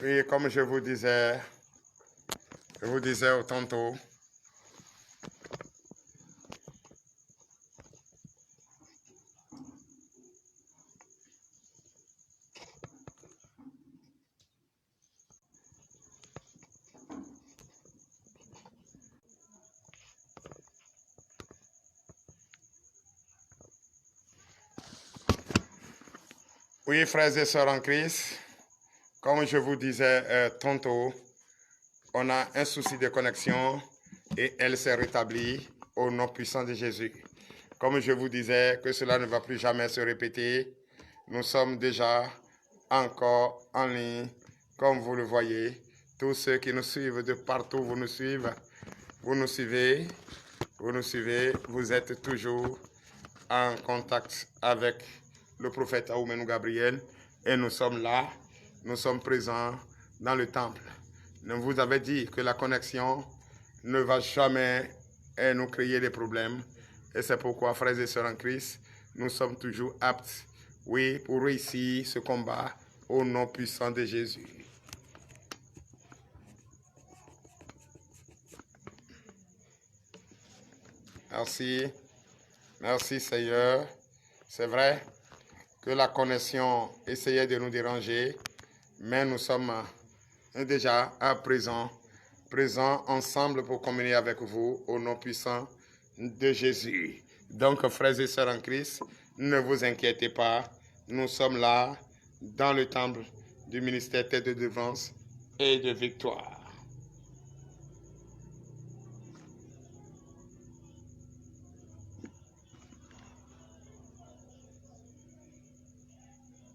Oui, comme je vous disais tantôt, oui, frères et sœurs en Christ, comme je vous disais tantôt, on a un souci de connexion et elle s'est rétablie au nom puissant de Jésus. Comme je vous disais que cela ne va plus jamais se répéter, nous sommes déjà encore en ligne, comme vous le voyez. Tous ceux qui nous suivent de partout, vous nous suivez, vous êtes toujours en contact avec le prophète Aoumenou Gabriel et nous sommes là, nous sommes présents dans le temple. Je vous avais dit que la connexion ne va jamais nous créer des problèmes et c'est pourquoi, frères et sœurs en Christ, nous sommes toujours aptes, oui, pour réussir ce combat au nom puissant de Jésus. Merci. Merci Seigneur. C'est vrai que la connexion essayait de nous déranger, mais nous sommes déjà à présent ensemble pour communier avec vous au nom puissant de Jésus. Donc, frères et sœurs en Christ, ne vous inquiétez pas, nous sommes là dans le temple du ministère Tête de délivrance et de victoire.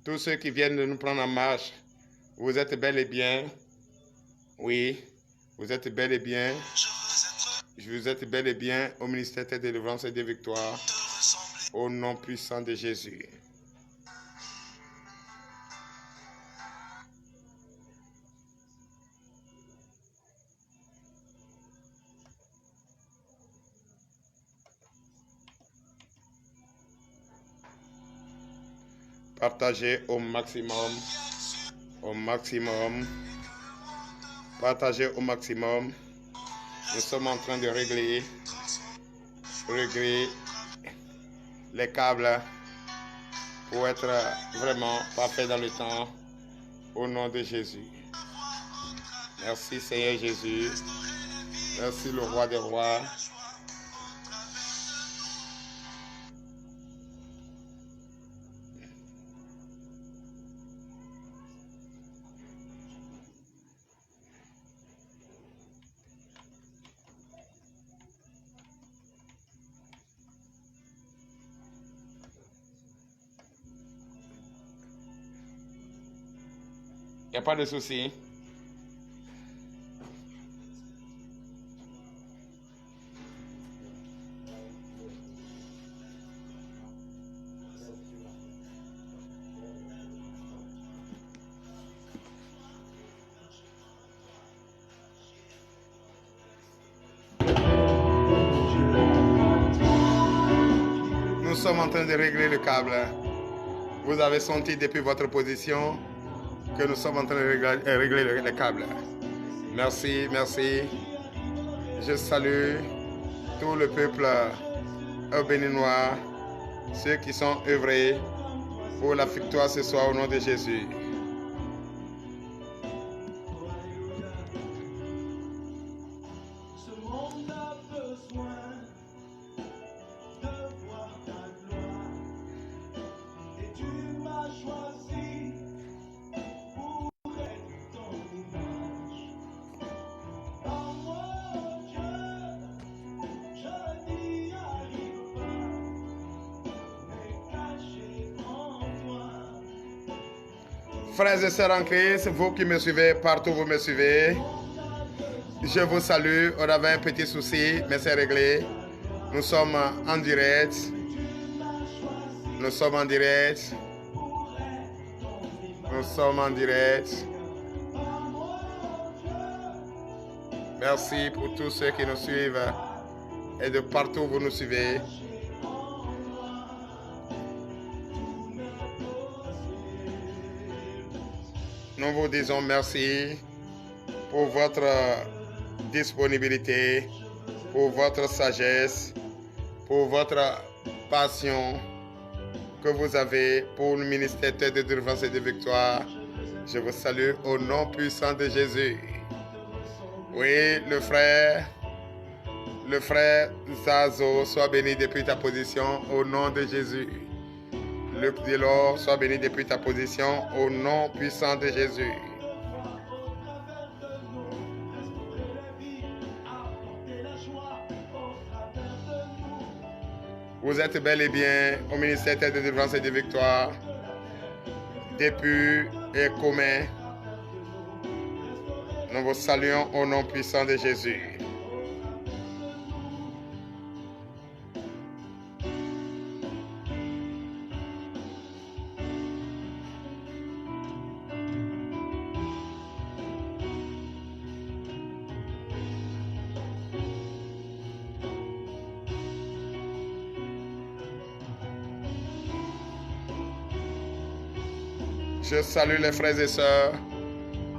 Tous ceux qui viennent de nous prendre en marche, vous êtes bel et bien, oui, vous êtes bel et bien, vous êtes bel et bien au ministère de délivrance et de victoire, au nom puissant de Jésus. Partagez au maximum, partagez au maximum. Nous sommes en train de régler les câbles pour être vraiment parfait dans le temps, au nom de Jésus. Merci Seigneur Jésus, merci le roi des rois. Il n'y a pas de souci. Nous sommes en train de régler le câble. Vous avez senti depuis votre position que nous sommes en train de régler le câble. Merci, merci. Je salue tout le peuple béninois, ceux qui sont œuvrés pour la victoire ce soir au nom de Jésus. Frères et sœurs en Christ, vous qui me suivez, partout vous me suivez, je vous salue. On avait un petit souci, mais c'est réglé. Nous sommes en direct. Nous sommes en direct. Nous sommes en direct. Merci pour tous ceux qui nous suivent et de partout vous nous suivez. nous vous disons merci pour votre disponibilité, pour votre sagesse, pour votre passion que vous avez pour le ministère de délivrance et de victoire. Je vous salue au nom puissant de Jésus. Oui, le frère Zazo, sois béni depuis ta position au nom de Jésus. Luc Delors, sois béni depuis ta position au nom puissant de Jésus. Vous êtes bel et bien au ministère de délivrance et de victoire, depuis et commun. Nous vous saluons au nom puissant de Jésus. Je salue les frères et sœurs,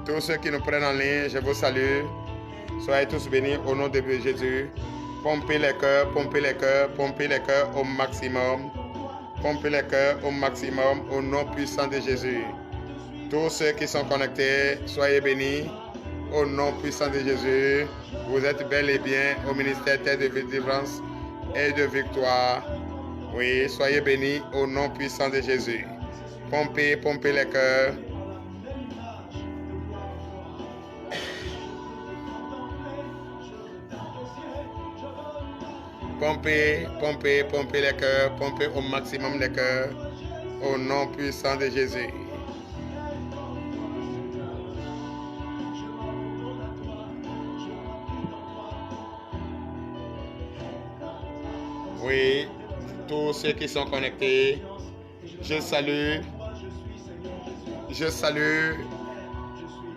tous ceux qui nous prennent en ligne, je vous salue. Soyez tous bénis au nom de Jésus. Pompez les cœurs, pompez les cœurs, pompez les cœurs au maximum. Pompez les cœurs au maximum au nom puissant de Jésus. Tous ceux qui sont connectés, soyez bénis au nom puissant de Jésus. Vous êtes bel et bien au ministère de délivrance et de victoire. Oui, soyez bénis au nom puissant de Jésus. Pompez, pompez les cœurs. Pompez, pompez, pompez les cœurs. Pompez au maximum les cœurs. Au nom puissant de Jésus. Oui, tous ceux qui sont connectés, je salue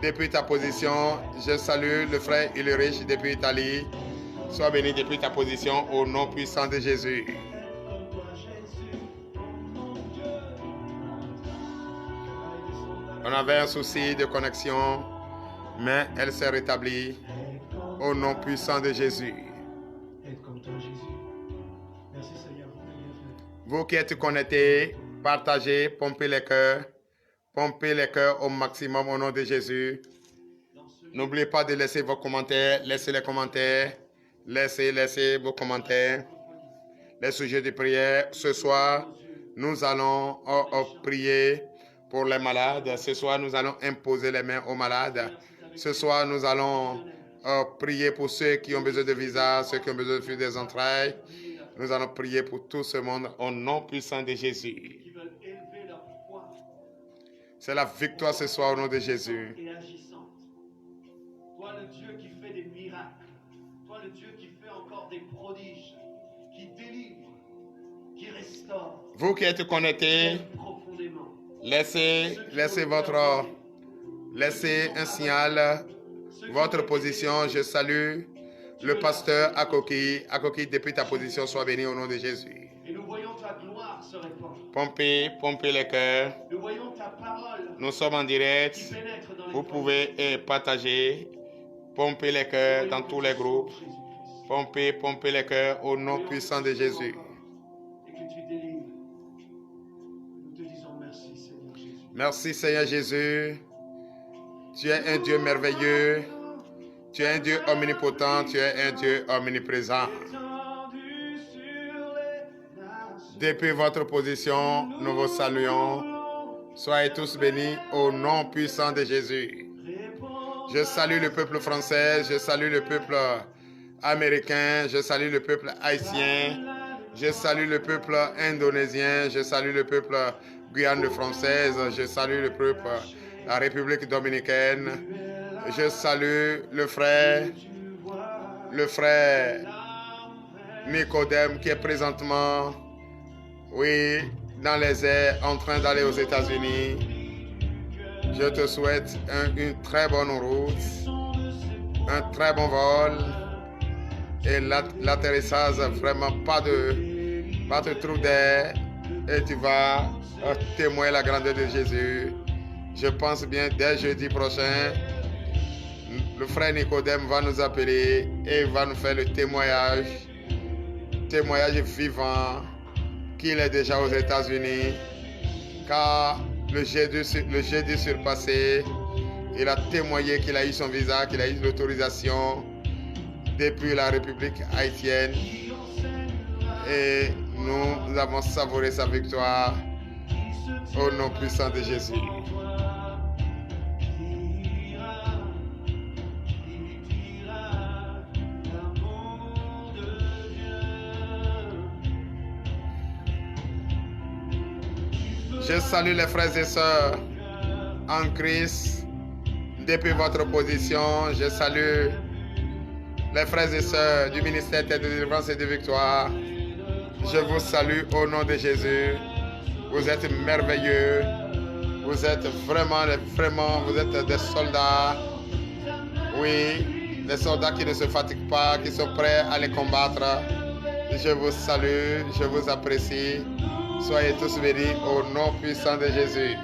depuis ta position. Je salue le frère Ulrich depuis Italie. Sois béni depuis ta position au nom puissant de Jésus. On avait un souci de connexion, mais elle s'est rétablie au nom puissant de Jésus. Vous qui êtes connectés, partagez, pompez les cœurs au maximum au nom de Jésus. N'oubliez pas de laisser vos commentaires, laissez les commentaires, laissez vos commentaires. Les sujets de prière, ce soir, nous allons prier pour les malades. Ce soir, nous allons imposer les mains aux malades. Ce soir, nous allons prier pour ceux qui ont besoin de visa, ceux qui ont besoin de fuir des entrailles. Nous allons prier pour tout ce monde au nom puissant de Jésus. C'est la victoire ce soir au nom de Jésus. Toi le Dieu qui fait des miracles, toi le Dieu qui fait encore des prodiges, qui délivre, qui restaure. Vous qui êtes connectés, laissez un signal, votre position. Je salue le pasteur Akoki. Akoki, depuis ta position, sois béni au nom de Jésus. Et nous voyons ta gloire se répandre. Pompez les cœurs. Nous voyons ta parole. Nous sommes en direct. Vous pouvez partager. Pompez les cœurs dans tous les groupes. Pompez les cœurs au nom puissant de Jésus. Et que tu délivres. Nous te disons merci, Seigneur Jésus. Merci, Seigneur Jésus. Tu es un Dieu merveilleux. Tu es un Dieu omnipotent. Tu es un Dieu omniprésent. Depuis votre position, nous vous saluons. Soyez tous bénis au nom puissant de Jésus. Je salue le peuple français, je salue le peuple américain, je salue le peuple haïtien, je salue le peuple indonésien, je salue le peuple Guyane française, je salue le peuple la République dominicaine, je salue le frère Nicodème qui est présentement, oui, dans les airs en train d'aller aux États-Unis. Je te souhaite une très bonne route, un très bon vol et l'atterrissage, vraiment pas de trou d'air et tu vas témoigner la grandeur de Jésus. Je pense bien dès jeudi prochain, le frère Nicodème va nous appeler et va nous faire le témoignage vivant qu'il est déjà aux États-Unis, car le jeudi surpassé, il a témoigné qu'il a eu son visa, qu'il a eu l'autorisation depuis la République haïtienne et nous avons savouré sa victoire au nom puissant de Jésus. Je salue les frères et sœurs en Christ depuis votre position. Je salue les frères et sœurs du ministère de délivrance et de victoire. Je vous salue au nom de Jésus. Vous êtes merveilleux. Vous êtes vraiment, vous êtes des soldats. Oui, des soldats qui ne se fatiguent pas, qui sont prêts à les combattre. Je vous salue, je vous apprécie. Soyez tous bénis au nom puissant de Jésus.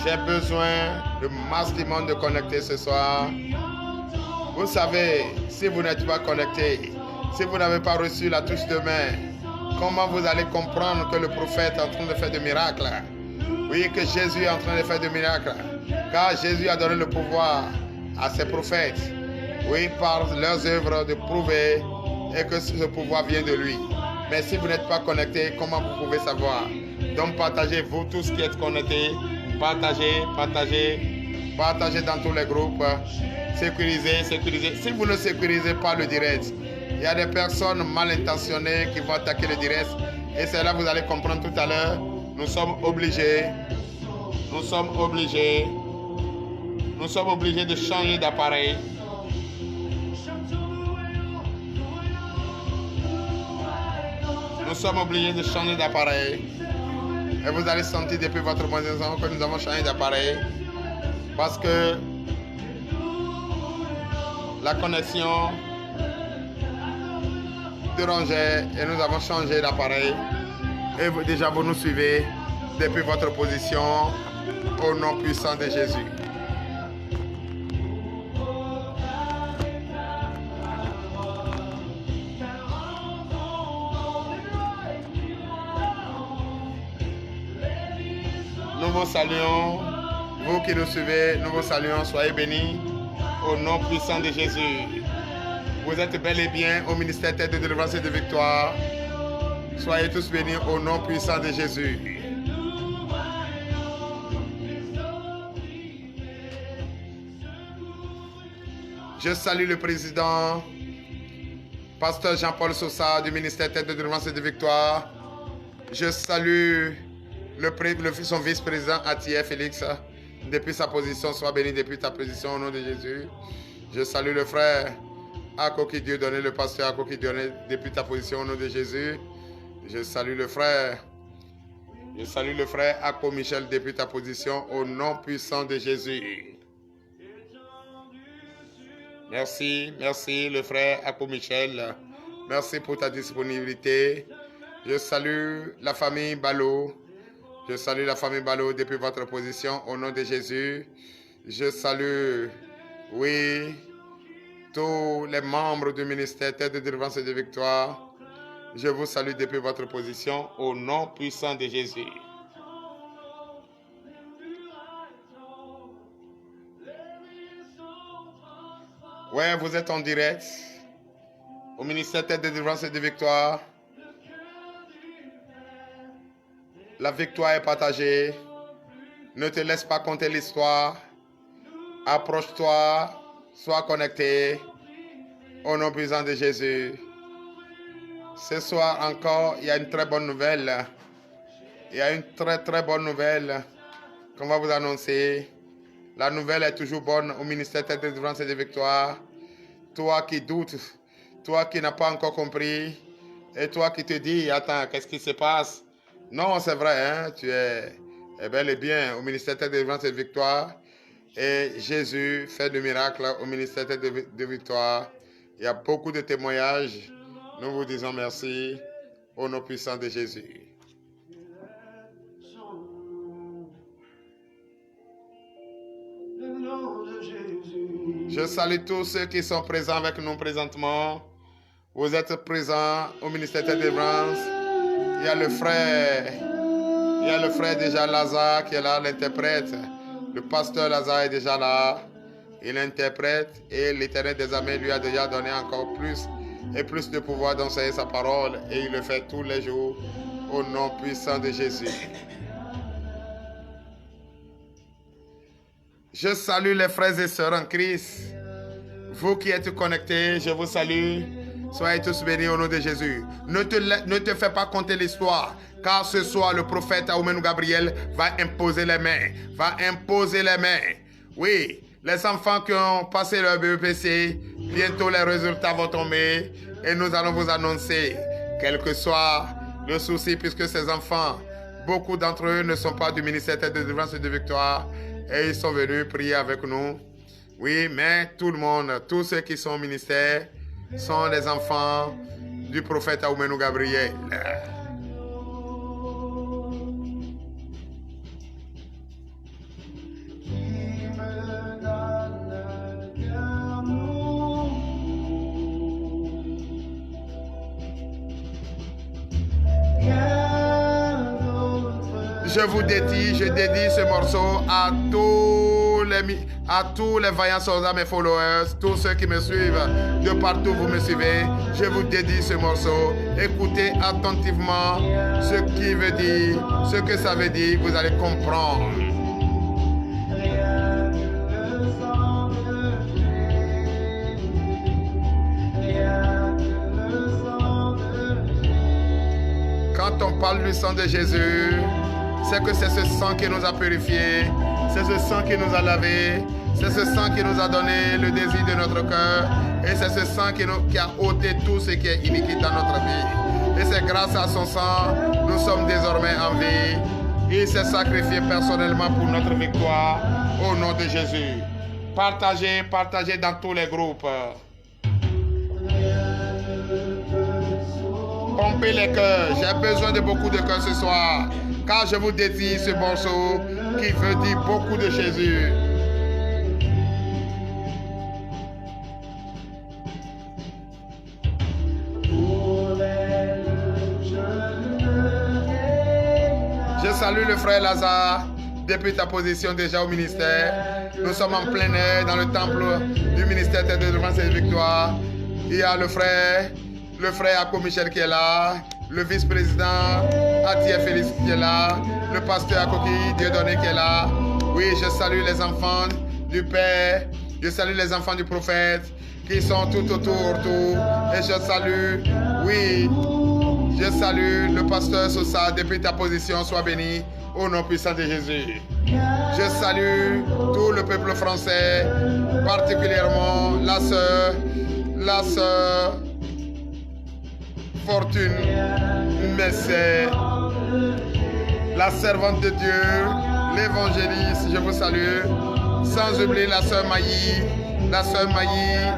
J'ai besoin de maximum de connecter ce soir. Vous savez, si vous n'êtes pas connecté, si vous n'avez pas reçu la touche de main, comment vous allez comprendre que le prophète est en train de faire des miracles? Oui, que Jésus est en train de faire des miracles. Car Jésus a donné le pouvoir à ses prophètes. Oui, par leurs œuvres de prouver et que ce pouvoir vient de lui. Mais si vous n'êtes pas connecté, comment vous pouvez savoir? Donc partagez, vous tous qui êtes connectés, partagez dans tous les groupes. Sécurisez. Si vous ne sécurisez pas le direct, il y a des personnes mal intentionnées qui vont attaquer le direct. Et c'est là que vous allez comprendre tout à l'heure. Nous sommes obligés de changer d'appareil. Nous sommes obligés de changer d'appareil. Et vous allez sentir depuis votre position que nous avons changé d'appareil. Parce que la connexion dérangeait et nous avons changé d'appareil. Et vous, déjà vous nous suivez depuis votre position au nom puissant de Jésus. Nous vous saluons, vous qui nous suivez, nous vous saluons, soyez bénis au nom puissant de Jésus. Vous êtes bel et bien au ministère de délivrance et de victoire. Soyez tous bénis au nom puissant de Jésus. Je salue le président, pasteur Jean-Paul Sosa du ministère de délivrance et de victoire. Je salue son vice-président Atier Félix depuis sa position. Sois béni depuis ta position au nom de Jésus. Je salue le frère Akoki Dieu donné, le pasteur Akoki Dieu donné depuis ta position au nom de Jésus. Je salue le frère Ako Michel depuis ta position au nom puissant de Jésus. Merci le frère Ako Michel. Merci pour ta disponibilité. Je salue la famille Ballot. Je salue la famille Ballot depuis votre position au nom de Jésus. Je salue, oui, tous les membres du ministère de délivrance et de victoire. Je vous salue depuis votre position au nom puissant de Jésus. Ouais, vous êtes en direct au ministère de délivrance et de victoire. La victoire est partagée. Ne te laisse pas compter l'histoire. Approche-toi, sois connecté au nom puissant de Jésus. Ce soir encore, il y a une très bonne nouvelle. Il y a une très bonne nouvelle qu'on va vous annoncer. La nouvelle est toujours bonne au ministère de délivrance et de victoire. Toi qui doutes, toi qui n'as pas encore compris, et toi qui te dis, attends, qu'est-ce qui se passe? Non, c'est vrai, hein, tu es bel et bien au ministère de délivrance et de victoire. Et Jésus fait des miracles au ministère de Victoire. Il y a beaucoup de témoignages. Nous vous disons merci au nom puissant de Jésus. Je salue tous ceux qui sont présents avec nous présentement. Vous êtes présents au ministère de délivrance. Il y a le frère déjà Lazare qui est là, l'interprète. Le pasteur Lazare est déjà là. Il interprète et l'Éternel des armées lui a déjà donné encore plus et plus de pouvoir d'enseigner sa parole. Et il le fait tous les jours au nom puissant de Jésus. Je salue les frères et sœurs en Christ. Vous qui êtes connectés, je vous salue. Soyez tous bénis au nom de Jésus. Ne te fais pas compter l'histoire, car ce soir, le prophète Aoumenou Gabriel va imposer les mains. Oui, les enfants qui ont passé leur BEPC, bientôt les résultats vont tomber et nous allons vous annoncer, quel que soit le souci, puisque ces enfants, beaucoup d'entre eux ne sont pas du ministère de délivrance et de victoire et ils sont venus prier avec nous. Oui, mais tout le monde, tous ceux qui sont au ministère, sont les enfants du prophète Aoumenou Gabriel. Je dédie ce morceau à tous les vaillants soldats, mes followers, tous ceux qui me suivent, de partout vous me suivez. Je vous dédie ce morceau. Écoutez attentivement ce que ça veut dire, vous allez comprendre. Quand on parle du sang de Jésus, c'est que c'est ce sang qui nous a purifiés, c'est ce sang qui nous a lavés, c'est ce sang qui nous a donné le désir de notre cœur, et c'est ce sang qui a ôté tout ce qui est iniquité dans notre vie. Et c'est grâce à son sang, nous sommes désormais en vie. Il s'est sacrifié personnellement pour notre victoire, au nom de Jésus. Partagez dans tous les groupes. Pompez les cœurs, j'ai besoin de beaucoup de cœurs ce soir, car je vous dédie ce morceau qui veut dire beaucoup de Jésus. Je salue le frère Lazare, depuis ta position déjà au ministère. Nous sommes en plein air dans le temple du ministère de délivrance et de victoire. Il y a le frère Ako Michel qui est là, le vice-président Atia Félix qui est là, le pasteur Akoki Dieudonné qui est là. Oui, je salue les enfants du Père, je salue les enfants du prophète qui sont tout autour. Et je salue le pasteur Sosa, depuis ta position, sois béni au nom puissant de Jésus. Je salue tout le peuple français, particulièrement la sœur Fortune Messé, la servante de Dieu, l'évangéliste, je vous salue. Sans oublier la sœur Maï,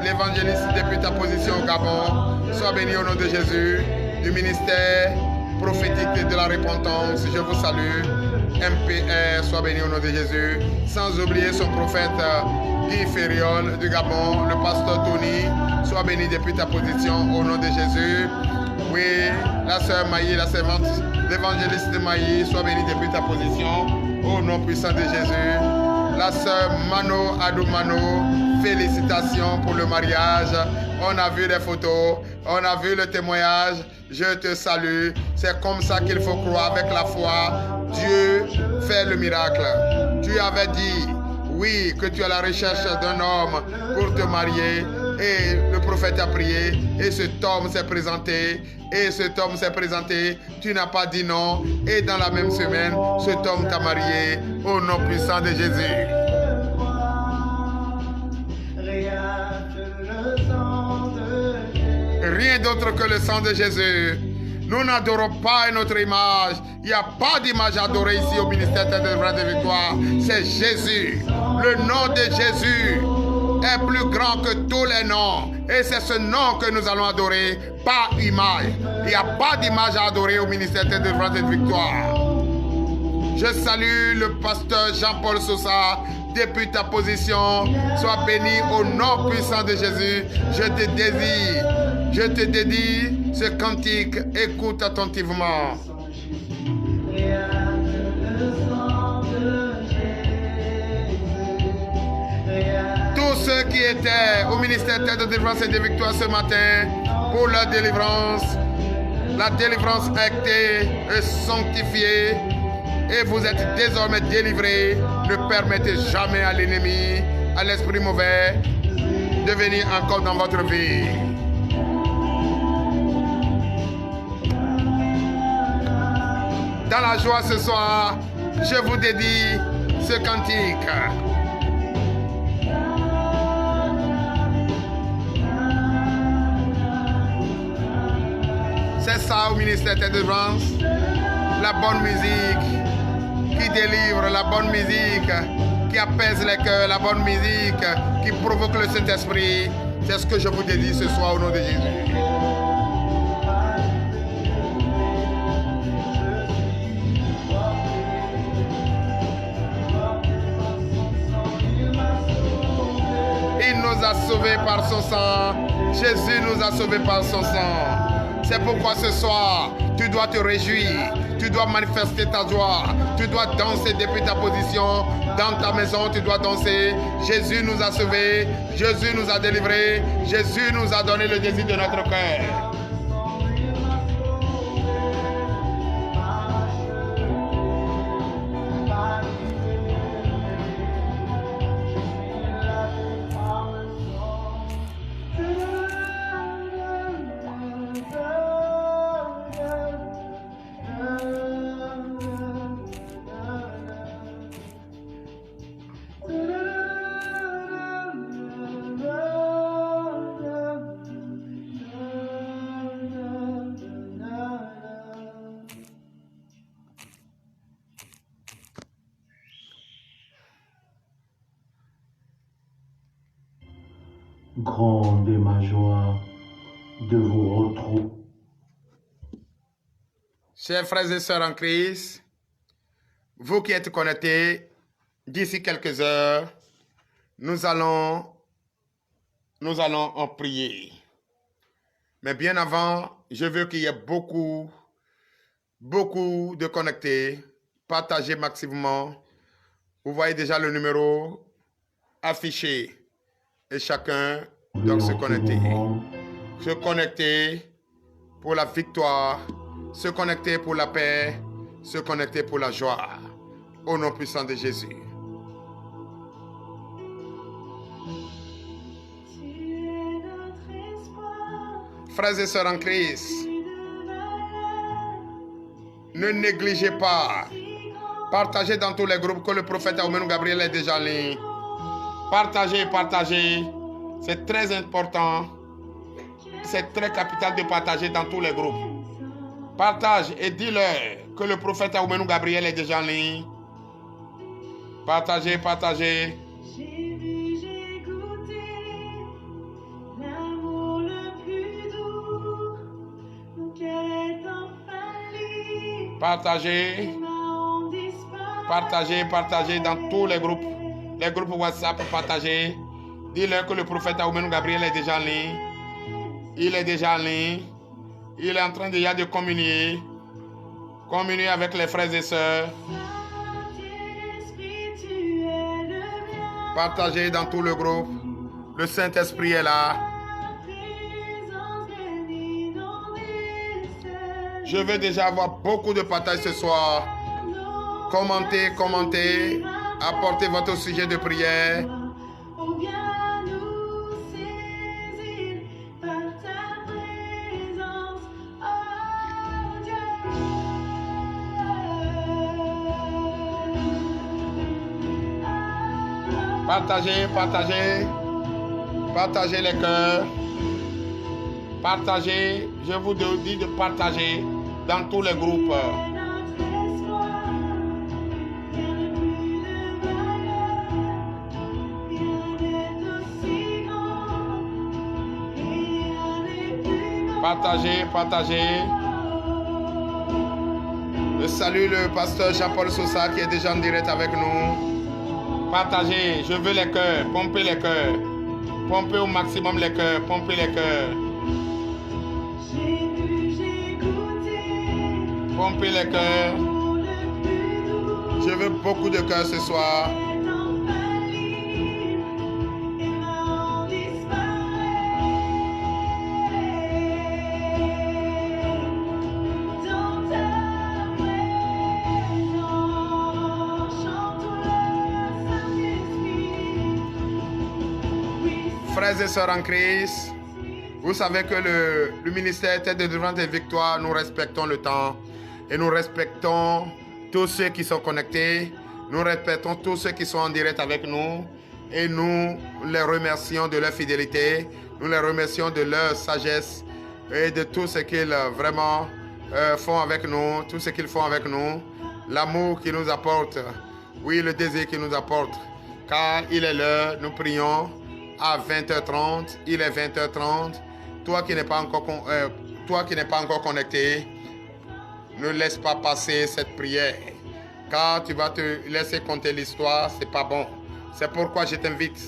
l'évangéliste depuis ta position au Gabon. Sois béni au nom de Jésus, du ministère prophétique de la repentance, je vous salue. MPR, sois béni au nom de Jésus. Sans oublier son prophète Guy Ferriol du Gabon, le pasteur Tony, sois béni depuis ta position au nom de Jésus. Oui, la sœur Maï, la servante, l'évangéliste de Maï, sois béni depuis ta position au nom puissant de Jésus. La sœur Mano Adoumano, félicitations pour le mariage. On a vu les photos, on a vu le témoignage. Je te salue. C'est comme ça qu'il faut croire avec la foi. Dieu fait le miracle. Tu avais dit, oui, que tu es à la recherche d'un homme pour te marier. Et le prophète a prié. Et cet homme s'est présenté. Tu n'as pas dit non. Et dans la même semaine, cet homme t'a marié au nom puissant de Jésus. Rien d'autre que le sang de Jésus. Nous n'adorons pas notre image. Il n'y a pas d'image adorée ici au ministère de délivrance et de victoire. C'est Jésus. Le nom de Jésus est plus grand que tous les noms. Et c'est ce nom que nous allons adorer par image. Il n'y a pas d'image à adorer au ministère de délivrance et de victoire. Je salue le pasteur Jean-Paul Sosa. Depuis ta position, sois béni au nom puissant de Jésus. Je te dédie ce cantique. Écoute attentivement. Tous ceux qui étaient au ministère de délivrance et de victoire ce matin, pour leur délivrance, la délivrance a été sanctifiée et vous êtes désormais délivrés. Ne permettez jamais à l'ennemi, à l'esprit mauvais, de venir encore dans votre vie. Dans la joie ce soir, je vous dédie ce cantique. C'est ça au ministère de délivrance, la bonne musique qui délivre, la bonne musique qui apaise les cœurs, la bonne musique qui provoque le Saint-Esprit. C'est ce que je vous dédie ce soir au nom de Jésus. Il nous a sauvés par son sang. Jésus nous a sauvés par son sang. C'est pourquoi ce soir, tu dois te réjouir, tu dois manifester ta joie, tu dois danser depuis ta position, dans ta maison, tu dois danser. Jésus nous a sauvés, Jésus nous a délivrés, Jésus nous a donné le désir de notre cœur. Grande est ma joie de vous retrouver. Chers frères et sœurs en Christ, vous qui êtes connectés, d'ici quelques heures, nous allons en prier. Mais bien avant, je veux qu'il y ait beaucoup de connectés. Partagez massivement. Vous voyez déjà le numéro affiché. Et chacun doit se connecter. Se connecter pour la victoire, se connecter pour la paix, se connecter pour la joie. Au nom puissant de Jésus. Frères et sœurs en Christ, ne négligez pas. Partagez dans tous les groupes que le prophète Aoumenou Gabriel est déjà en ligne. Partagez. C'est très important. C'est très capital de partager dans tous les groupes. Partage et dis-leur que le prophète Aoumenou Gabriel est déjà en ligne. Partagez. J'ai vu, j'ai goûté l'amour le plus doux. Mon cœur est enfin libre. Partagez dans tous les groupes. Les groupes WhatsApp, partagez. Dis-leur que le prophète Aoumenou Gabriel est déjà en ligne. Il est déjà en ligne. Il est en train déjà de communier. Communier avec les frères et sœurs. Partagez dans tout le groupe. Le Saint-Esprit est là. Je vais déjà avoir beaucoup de partage ce soir. Commentez. Apportez votre sujet de prière. Partagez les cœurs. Partagez, je vous dis de partager dans tous les groupes. Partagez, partagez. Je salue le pasteur Jean-Paul Sosa qui est déjà en direct avec nous. Partagez, je veux les cœurs, pompez les cœurs. Pompez au maximum les cœurs, pompez les cœurs. J'ai vu, j'ai goûté Pompez les cœurs. pour le plus doux. Je veux beaucoup de cœurs ce soir. Est infallible et n'en disparaît. Dans ta présence, chantons le Saint-Esprit. Oui, Frères et sœurs en Christ, vous savez que le ministère Tête de Délivrance et Victoire, nous respectons le temps et nous respectons tous ceux qui sont connectés, nous respectons tous ceux qui sont en direct avec nous et nous les remercions de leur fidélité, nous les remercions de leur sagesse et de tout ce qu'ils vraiment font avec nous, tout ce qu'ils font avec nous, l'amour qu'ils nous apportent, oui, le désir qu'ils nous apportent, car il est l'heure, nous prions à 20h30, il est 20h30. Toi qui n'es pas encore connecté, ne laisse pas passer cette prière, car tu vas te laisser compter l'histoire, c'est pas bon. C'est pourquoi je t'invite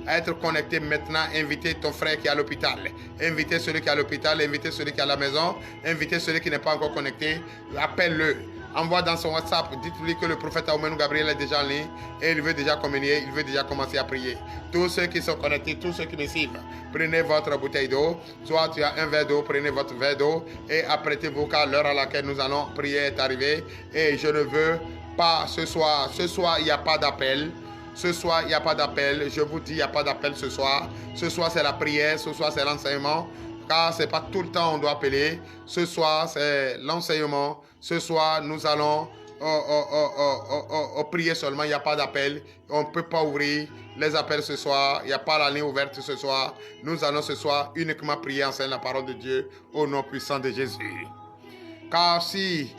à être connecté maintenant, inviter ton frère qui est à l'hôpital, inviter celui qui est à l'hôpital, inviter celui qui est à la maison, inviter celui qui n'est pas encore connecté, appelle-le. Envoie dans son WhatsApp, dites-lui que le prophète Aoumenou Gabriel est déjà en ligne et il veut déjà communier, il veut déjà commencer à prier. Tous ceux qui sont connectés, tous ceux qui me suivent, prenez votre bouteille d'eau, soit tu as un verre d'eau, prenez votre verre d'eau et apprêtez-vous car l'heure à laquelle nous allons prier est arrivée et je ne veux pas ce soir il n'y a pas d'appel. Ce soir, il n'y a pas d'appel. Je vous dis, il n'y a pas d'appel ce soir. Ce soir, c'est la prière. Ce soir, c'est l'enseignement. Car ce n'est pas tout le temps on doit appeler. Ce soir, c'est l'enseignement. Ce soir, nous allons prier seulement. Il n'y a pas d'appel. On ne peut pas ouvrir les appels ce soir. Il n'y a pas la ligne ouverte ce soir. Nous allons ce soir uniquement prier, enseigner la parole de Dieu au nom puissant de Jésus. Car s'il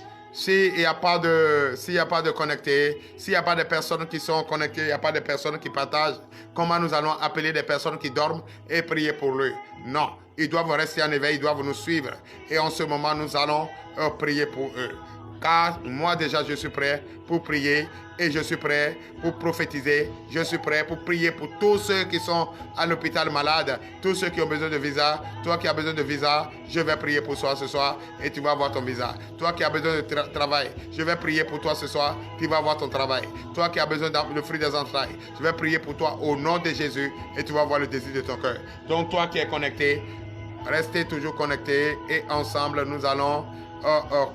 n'y a pas de connectés, s'il n'y a pas de personnes qui sont connectées, il n'y a pas de personnes qui partagent, comment nous allons appeler des personnes qui dorment et prier pour eux? Non, ils doivent rester en éveil, ils doivent nous suivre. Et en ce moment, nous allons prier pour eux. Car moi déjà, je suis prêt pour prier et je suis prêt pour prophétiser. Je suis prêt pour prier pour tous ceux qui sont à l'hôpital malades, tous ceux qui ont besoin de visa. Toi qui as besoin de visa, je vais prier pour toi ce soir et tu vas avoir ton visa. Toi qui as besoin de travail, je vais prier pour toi ce soir, tu vas avoir ton travail. Toi qui as besoin de fruit des entrailles, je vais prier pour toi au nom de Jésus et tu vas avoir le désir de ton cœur. Donc toi qui es connecté, restez toujours connectés et ensemble nous allons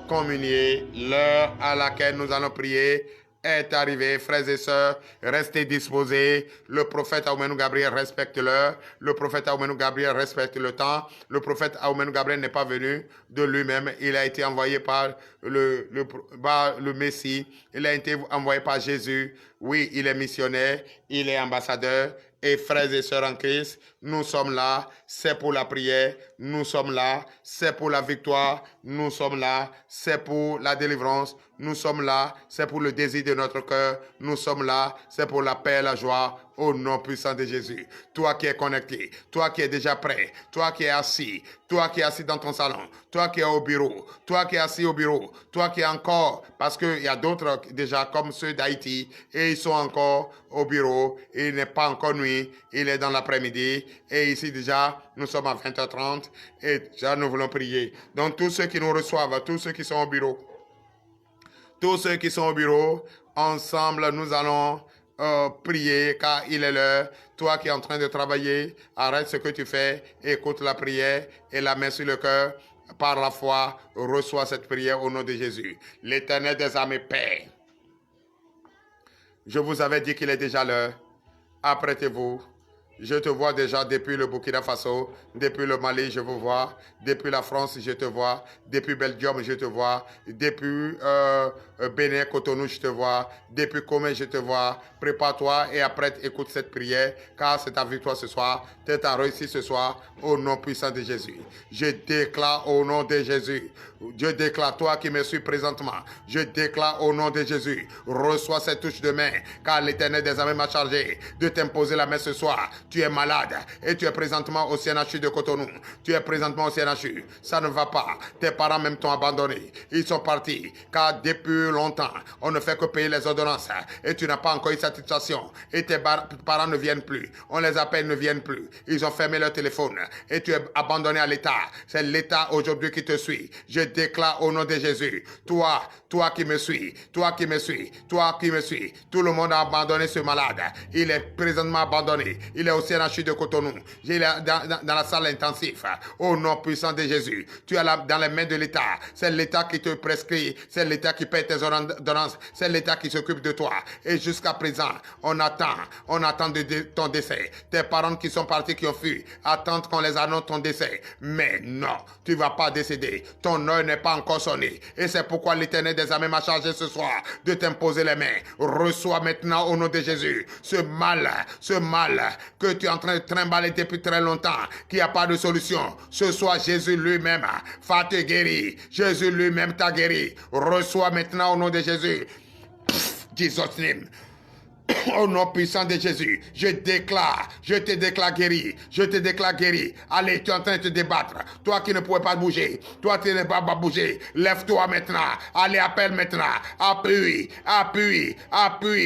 communier. L'heure à laquelle nous allons prier est arrivée. Frères et sœurs, restez disposés. Le prophète Aoumenou Gabriel respecte l'heure. Le prophète Aoumenou Gabriel respecte le temps. Le prophète Aoumenou Gabriel n'est pas venu de lui-même. Il a été envoyé par le Messie. Il a été envoyé par Jésus. Oui, il est missionnaire. Il est ambassadeur. Et frères et sœurs en Christ, nous sommes là, c'est pour la prière, nous sommes là, c'est pour la victoire, nous sommes là, c'est pour la délivrance, nous sommes là, c'est pour le désir de notre cœur, nous sommes là, c'est pour la paix et la joie, au nom puissant de Jésus. Toi qui es connecté, toi qui es déjà prêt, toi qui es assis dans ton salon, toi qui es au bureau, toi qui es assis au bureau, toi qui es encore, parce qu'il y a d'autres déjà comme ceux d'Haïti, et ils sont encore au bureau, il n'est pas encore nuit, il est dans l'après-midi, et ici déjà, nous sommes à 20h30, et déjà nous voulons prier. Donc tous ceux qui nous reçoivent, tous ceux qui sont au bureau, ensemble nous allons prier car il est l'heure. Toi qui es en train de travailler, arrête ce que tu fais, écoute la prière et la main sur le cœur. Par la foi, reçois cette prière au nom de Jésus. L'Éternel des armées paix. Je vous avais dit qu'il est déjà l'heure. Apprêtez-vous. Je te vois déjà depuis le Burkina Faso, depuis le Mali, je vous vois, depuis la France, je te vois, depuis Belgium, je te vois, depuis Bénin, Cotonou, je te vois, depuis Comé, je te vois. Prépare-toi et apprête, écoute cette prière, car c'est ta victoire ce soir, c'est ta réussite ce soir, au nom puissant de Jésus. Je déclare au nom de Jésus, je déclare, toi qui me suis présentement, je déclare au nom de Jésus, reçois cette touche de main, car l'Éternel des armées m'a chargé de t'imposer la main ce soir. Tu es malade et tu es présentement au CNHU de Cotonou. Tu es présentement au CNHU. Ça ne va pas. Tes parents même t'ont abandonné. Ils sont partis. Car depuis longtemps, on ne fait que payer les ordonnances. Et tu n'as pas encore eu satisfaction. Et tes parents ne viennent plus. On les appelle, ne viennent plus. Ils ont fermé leur téléphone. Et tu es abandonné à l'État. C'est l'État aujourd'hui qui te suit. Je déclare au nom de Jésus. Toi qui me suis. Toi qui me suis. Toi qui me suis. Tout le monde a abandonné ce malade. Il est présentement abandonné. Il est au CNHU de Cotonou. Il est dans la salle intensive. Au nom puissant de Jésus. Tu es là dans les mains de l'État. C'est l'État qui te prescrit. C'est l'État qui paie tes ordonnances. C'est l'État qui s'occupe de toi. Et jusqu'à présent, on attend de ton décès. Tes parents qui sont partis, qui ont fui, attendent qu'on les annonce ton décès. Mais non, tu ne vas pas décéder. Ton heure n'est pas encore sonnée. Et c'est pourquoi l'Éternel des armées m'a chargé ce soir de t'imposer les mains. Reçois maintenant au nom de Jésus ce mal que tu es en train de trimballer depuis très longtemps, qui n'a pas de solution. Ce soir, Jésus lui-même va te guérir. Jésus lui-même t'a guéri. Reçois maintenant au nom de Jésus. Jesus name. Au nom puissant de Jésus, je te déclare guéri, je te déclare guéri. Allez, tu es en train de te débattre. Toi qui ne pouvais pas bouger, toi qui ne peux pas bouger, lève-toi maintenant. Allez, appelle maintenant. Appuie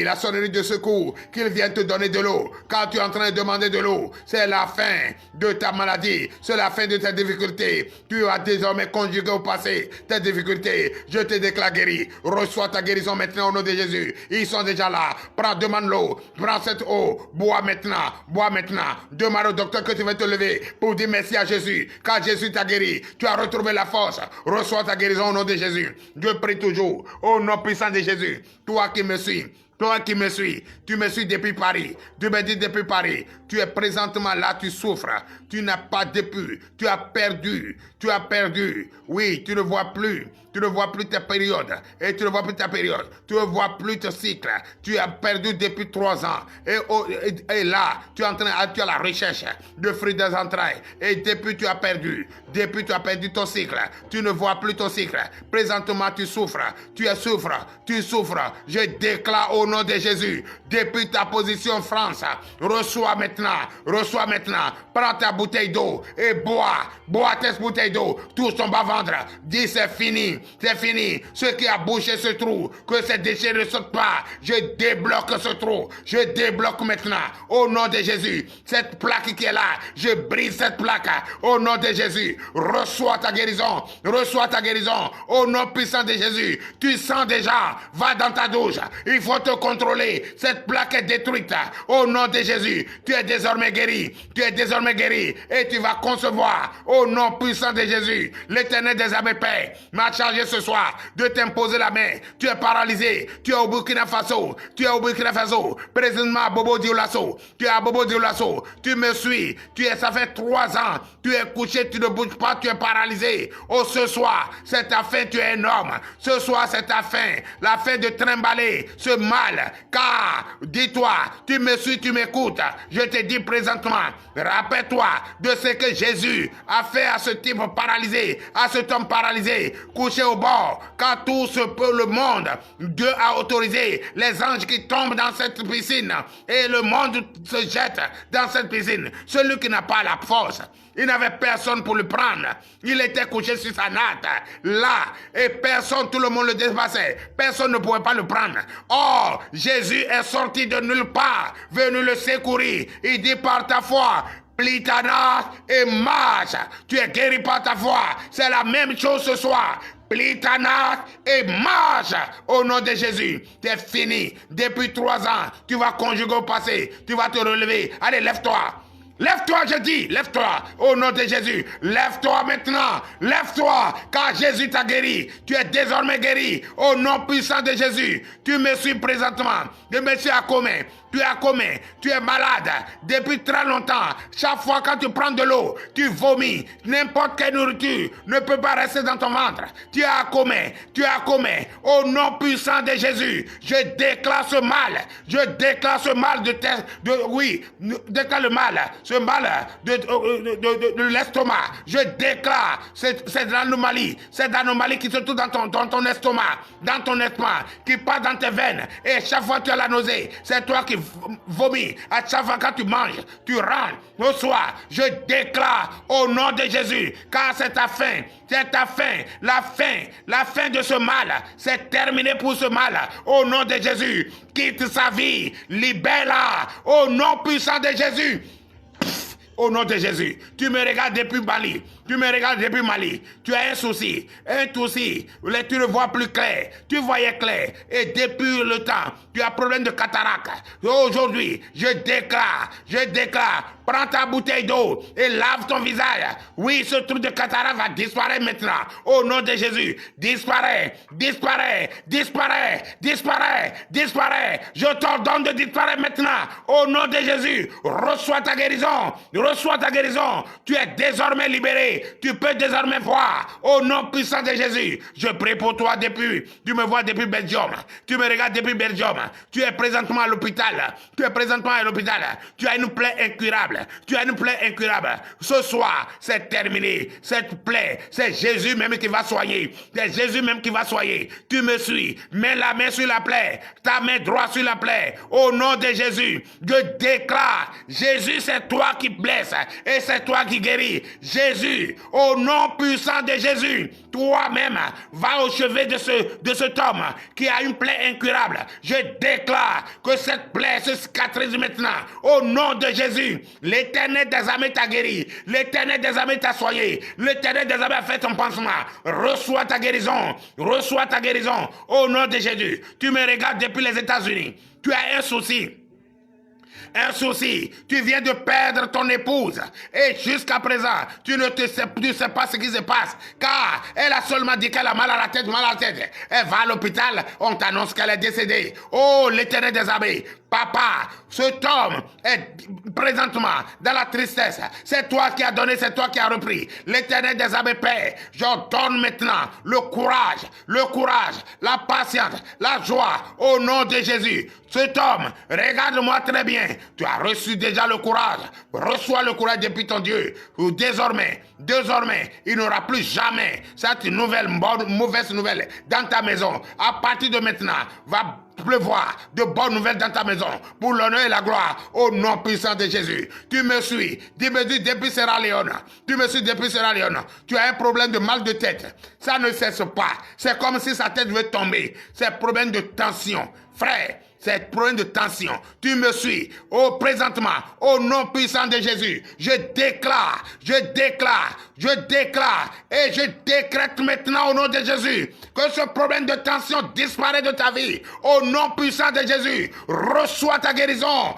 la sonnerie de secours, qu'il vienne te donner de l'eau. Quand tu es en train de demander de l'eau, c'est la fin de ta maladie, c'est la fin de tes difficultés. Tu as désormais conjugué au passé tes difficultés. Je te déclare guéri. Reçois ta guérison maintenant au nom de Jésus. Ils sont déjà là. Demande l'eau, prends cette eau, bois maintenant. Demande au docteur que tu vas te lever pour dire merci à Jésus, car Jésus t'a guéri. Tu as retrouvé la force. Reçois ta guérison au nom de Jésus. Je prie toujours au nom puissant de Jésus. Toi qui me suis, tu me suis depuis Paris, tu me dis depuis Paris, tu es présentement là, tu souffres, tu n'as pas depuis, tu as perdu, oui, tu ne vois plus tes périodes, et tu ne vois plus ta période, tu ne vois plus ton cycle, tu as perdu depuis 3 ans, et là, tu es à la recherche de fruits des entrailles, et depuis tu as perdu ton cycle, tu ne vois plus ton cycle, présentement tu souffres, je déclare au nom de Jésus, depuis ta position France, reçois maintenant, prends ta bouteille d'eau et bois tes bouteilles d'eau, touche ton bas-ventre, dis c'est fini, ce qui a bouché ce trou, que ces déchets ne sortent pas, je débloque ce trou, je débloque maintenant, au nom de Jésus, cette plaque qui est là, je brise cette plaque, au nom de Jésus, reçois ta guérison, au nom puissant de Jésus, tu sens déjà, va dans ta douche, il faut te contrôler, cette plaque est détruite, au nom de Jésus, tu es désormais guéri, et tu vas concevoir, au nom puissant de Jésus, l'Éternel des armées Père m'a chargé ce soir de t'imposer la main, tu es paralysé, tu es au Burkina Faso, présentement à Bobo Dioulasso, tu me suis, ça fait 3 ans, tu es couché, tu ne bouges pas, tu es paralysé, ce soir, c'est ta fin, tu es énorme, ce soir c'est ta fin, la fin de trimballer ce mal, car, dis-toi, tu me suis, tu m'écoutes, je te dis présentement, rappelle-toi de ce que Jésus a fait à ce type paralysé, à cet homme paralysé, couché au bord, car tout le monde, Dieu a autorisé les anges qui tombent dans cette piscine, et le monde se jette dans cette piscine, celui qui n'a pas la force, il n'avait personne pour le prendre. Il était couché sur sa natte, là, et personne, tout le monde le dépassait. Personne ne pouvait pas le prendre. Or, Jésus est sorti de nulle part, venu le secourir. Il dit par ta foi, plie ta natte et marche. Tu es guéri par ta foi. C'est la même chose ce soir. Plie ta natte et marche au nom de Jésus. C'est fini. Depuis 3 ans, tu vas conjuguer au passé. Tu vas te relever. Allez, lève-toi. Lève-toi, je dis, lève-toi, au nom de Jésus, lève-toi maintenant, lève-toi, car Jésus t'a guéri, tu es désormais guéri, au nom puissant de Jésus, tu me suis présentement, je me suis accommé, tu es malade depuis très longtemps, chaque fois quand tu prends de l'eau, tu vomis, n'importe quelle nourriture ne peut pas rester dans ton ventre, tu es accommé, au nom puissant de Jésus, je déclare ce mal ce mal de l'estomac, je déclare cette anomalie qui se trouve dans ton estomac, qui part dans tes veines, et chaque fois tu as la nausée, c'est toi qui vomis, à chaque fois quand tu manges, tu rentres, reçois. Je déclare au nom de Jésus, car c'est ta fin, la fin de ce mal, c'est terminé pour ce mal. Au nom de Jésus, quitte sa vie, libère-la, au nom puissant de Jésus. Au nom de Jésus, tu me regardes depuis Mali, tu as un souci, tu ne vois plus clair, tu voyais clair, et depuis le temps, tu as problème de cataracte. Aujourd'hui, je déclare, prends ta bouteille d'eau et lave ton visage. Oui, ce truc de cataracte va disparaître maintenant. Au nom de Jésus, disparaît. Je t'ordonne de disparaître maintenant. Au nom de Jésus, reçois ta guérison. Tu es désormais libéré. Tu peux désormais voir. Au nom puissant de Jésus, je prie pour toi tu me vois depuis Belgium. Tu me regardes depuis Belgium. Tu es présentement à l'hôpital. Tu as une plaie incurable. Ce soir, c'est terminé. Cette plaie, c'est Jésus même qui va soigner. Tu me suis. Mets la main sur la plaie. Ta main droite sur la plaie. Au nom de Jésus, je déclare, Jésus, c'est toi qui blesse et c'est toi qui guéris. Jésus, au nom puissant de Jésus, toi-même, va au chevet de cet homme qui a une plaie incurable. Je déclare que cette plaie se cicatrise maintenant. Au nom de Jésus, l'Éternel des armées t'a guéri. L'Éternel des armées t'a soigné. L'Éternel des armées a fait ton pansement. Reçois ta guérison. Au nom de Jésus. Tu me regardes depuis les États-Unis. Tu as un souci, tu viens de perdre ton épouse et jusqu'à présent, tu ne sais pas ce qui se passe car elle a seulement dit qu'elle a mal à la tête. Elle va à l'hôpital, on t'annonce qu'elle est décédée. Oh, l'Éternel des armées, papa, cet homme est présentement dans la tristesse. C'est toi qui as donné, c'est toi qui as repris. L'Éternel des armées, Père, j'ordonne maintenant le courage, la patience, la joie au nom de Jésus. Cet homme, regarde-moi très bien. Tu as reçu déjà le courage. Reçois le courage depuis ton Dieu. Désormais, il n'y aura plus jamais cette mauvaise nouvelle dans ta maison. À partir de maintenant, va pleuvoir de bonnes nouvelles dans ta maison pour l'honneur et la gloire au nom puissant de Jésus. Tu me suis depuis Sierra Leone. Tu as un problème de mal de tête. Ça ne cesse pas. C'est comme si sa tête veut tomber. C'est un problème de tension. Frère, c'est problème de tension. Tu me suis. Présentement, au nom puissant de Jésus, je déclare et je décrète maintenant au nom de Jésus que ce problème de tension disparaît de ta vie. Au nom puissant de Jésus, reçois ta guérison.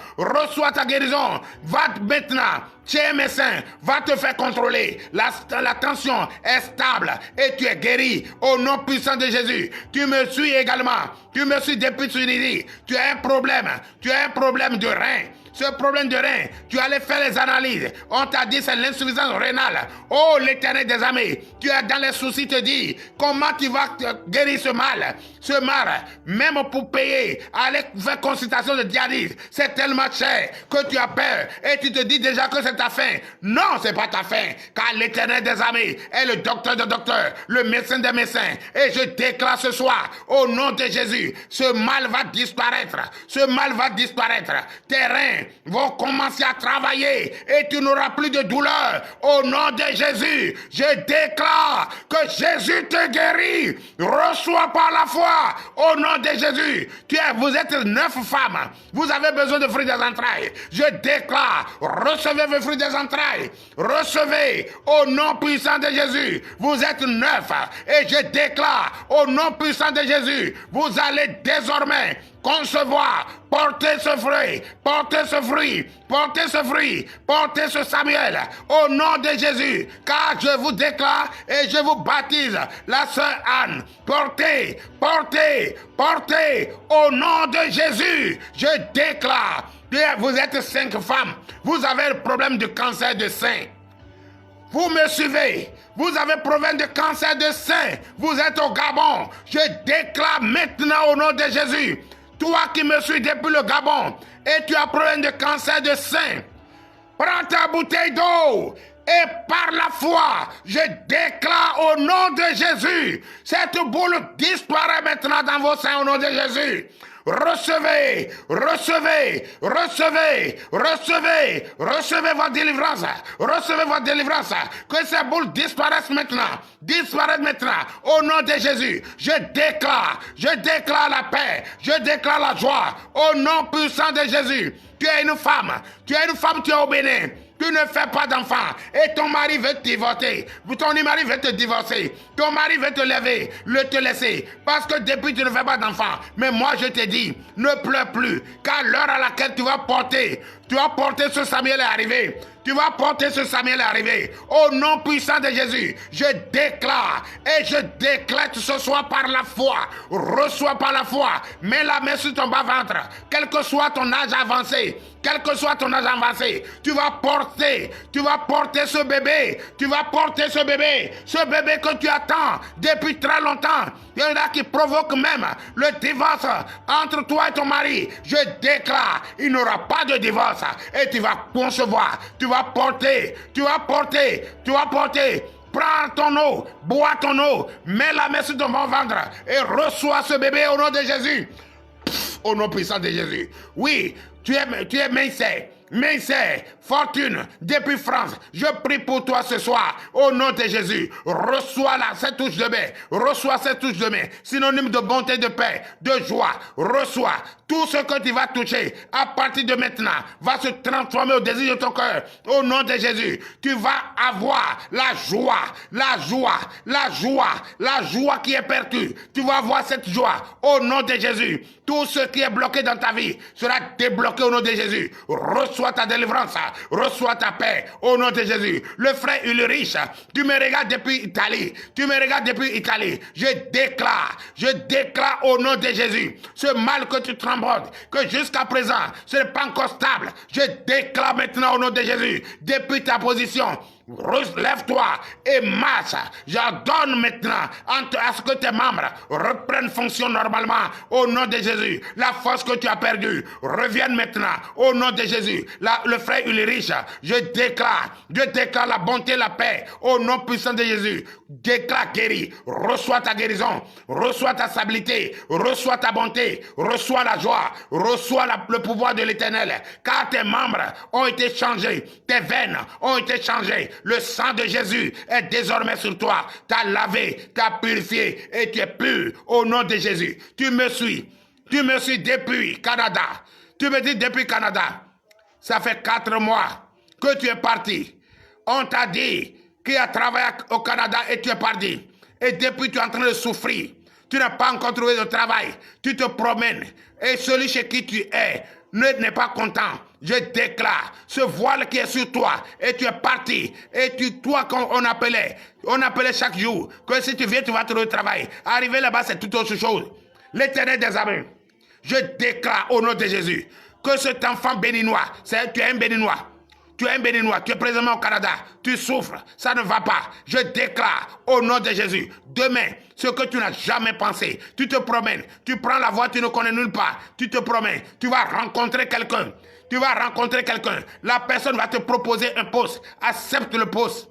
Va maintenant. Chez un médecin, va te faire contrôler. La tension est stable et tu es guéri au nom puissant de Jésus. Tu me suis également. Tu me suis depuis Tunisie. Tu as un problème de rein. Ce problème de rein, tu allais faire les analyses. On t'a dit c'est l'insuffisance rénale. Oh, l'Éternel des armées, tu es dans les soucis, te dis comment tu vas guérir ce mal. Ce mal, même pour payer, aller faire consultation de dialyse, c'est tellement cher que tu as peur et tu te dis déjà que c'est ta fin. Non, c'est pas ta fin, car l'Éternel des armées est le docteur des docteurs, le médecin des médecins. Et je déclare ce soir, au nom de Jésus, ce mal va disparaître. Tes reins vont commencer à travailler et tu n'auras plus de douleur. Au nom de Jésus, je déclare que Jésus te guérit. Reçois par la foi au nom de Jésus. Vous êtes 9 femmes. Vous avez besoin de fruits des entrailles. Je déclare, recevez vos fruits des entrailles. Recevez au nom puissant de Jésus. Vous êtes 9 et je déclare au nom puissant de Jésus, vous allez désormais concevoir, porter ce Samuel au nom de Jésus, car je vous déclare et je vous baptise la sœur Anne. Portez au nom de Jésus. Je déclare, vous êtes 5 femmes, vous avez un problème de cancer de sein. Vous me suivez, vous avez problème de cancer de sein, vous êtes au Gabon. Je déclare maintenant au nom de Jésus, toi qui me suis depuis le Gabon et tu as problème de cancer de sein, prends ta bouteille d'eau et par la foi, je déclare au nom de Jésus, cette boule disparaît maintenant dans vos seins au nom de Jésus. recevez, recevez, recevez, recevez, recevez votre délivrance, recevez votre délivrance, que ces boules disparaissent maintenant, au nom de Jésus. Je déclare la paix, je déclare la joie, au nom puissant de Jésus. Tu es une femme, tu es au Bénin. Tu ne fais pas d'enfant et ton mari veut te divorcer. Ton mari veut te divorcer. Ton mari veut te lever, te laisser. Parce que depuis tu ne fais pas d'enfant. Mais moi je te dis, ne pleure plus. Car l'heure à laquelle tu vas porter ce Samuel est arrivé. Tu vas porter ce Samuel est arrivé. Au nom puissant de Jésus, je déclare et je déclare ce soir par la foi. Reçois par la foi. Mets la main sur ton bas-ventre. Quel que soit ton âge avancé. Tu vas porter ce bébé. Ce bébé que tu attends depuis très longtemps. Il y en a qui provoquent même le divorce entre toi et ton mari. Je déclare, il n'y aura pas de divorce. Et tu vas concevoir, tu vas porter. Prends ton eau, bois ton eau, mets la main sur ton ventre et reçois ce bébé au nom de Jésus. Au nom puissant de Jésus. Oui, tu es Mince, Fortune, depuis France, je prie pour toi ce soir, au nom de Jésus. Reçois cette touche de main, synonyme de bonté, de paix, de joie. Reçois tout ce que tu vas toucher à partir de maintenant va se transformer au désir de ton cœur, au nom de Jésus. Tu vas avoir la joie qui est perdue. Tu vas avoir cette joie au nom de Jésus. Tout ce qui est bloqué dans ta vie sera débloqué au nom de Jésus. Reçois ta délivrance, reçois ta paix au nom de Jésus. Le frère Ulrich, tu me regardes depuis Italie. Je déclare au nom de Jésus, ce mal que tu trembles, que jusqu'à présent, ce n'est pas encore stable. Je déclare maintenant au nom de Jésus, depuis ta position, lève-toi et marche. J'ordonne maintenant à ce que tes membres reprennent fonction normalement au nom de Jésus. La force que tu as perdue revienne maintenant au nom de Jésus. Le frère Ulrich, je déclare la bonté, la paix au nom puissant de Jésus. Déclare guéri. Reçois ta guérison, reçois ta stabilité, reçois ta bonté, reçois la joie, reçois le pouvoir de l'Éternel. Car tes membres ont été changés, tes veines ont été changées. Le sang de Jésus est désormais sur toi. T'as lavé, t'as purifié et tu es pur au nom de Jésus. Tu me suis depuis Canada. Tu me dis depuis Canada. Ça fait 4 mois que tu es parti. On t'a dit qu'il a travaillé au Canada et tu es parti. Et depuis tu es en train de souffrir. Tu n'as pas encore trouvé de travail. Tu te promènes. Et celui chez qui tu es n'est pas content. Je déclare ce voile qui est sur toi et tu es parti. Et toi qu'on appelait chaque jour que si tu viens tu vas trouver le travail. Arriver là-bas c'est tout autre chose. L'Éternel des armées, je déclare au nom de Jésus que cet enfant béninois, tu es un béninois. Tu es présentement au Canada, tu souffres, ça ne va pas. Je déclare au nom de Jésus, demain, ce que tu n'as jamais pensé, tu te promènes, tu prends la voie, tu ne connais nulle part, tu te promènes, tu vas rencontrer quelqu'un, la personne va te proposer un poste, accepte le poste.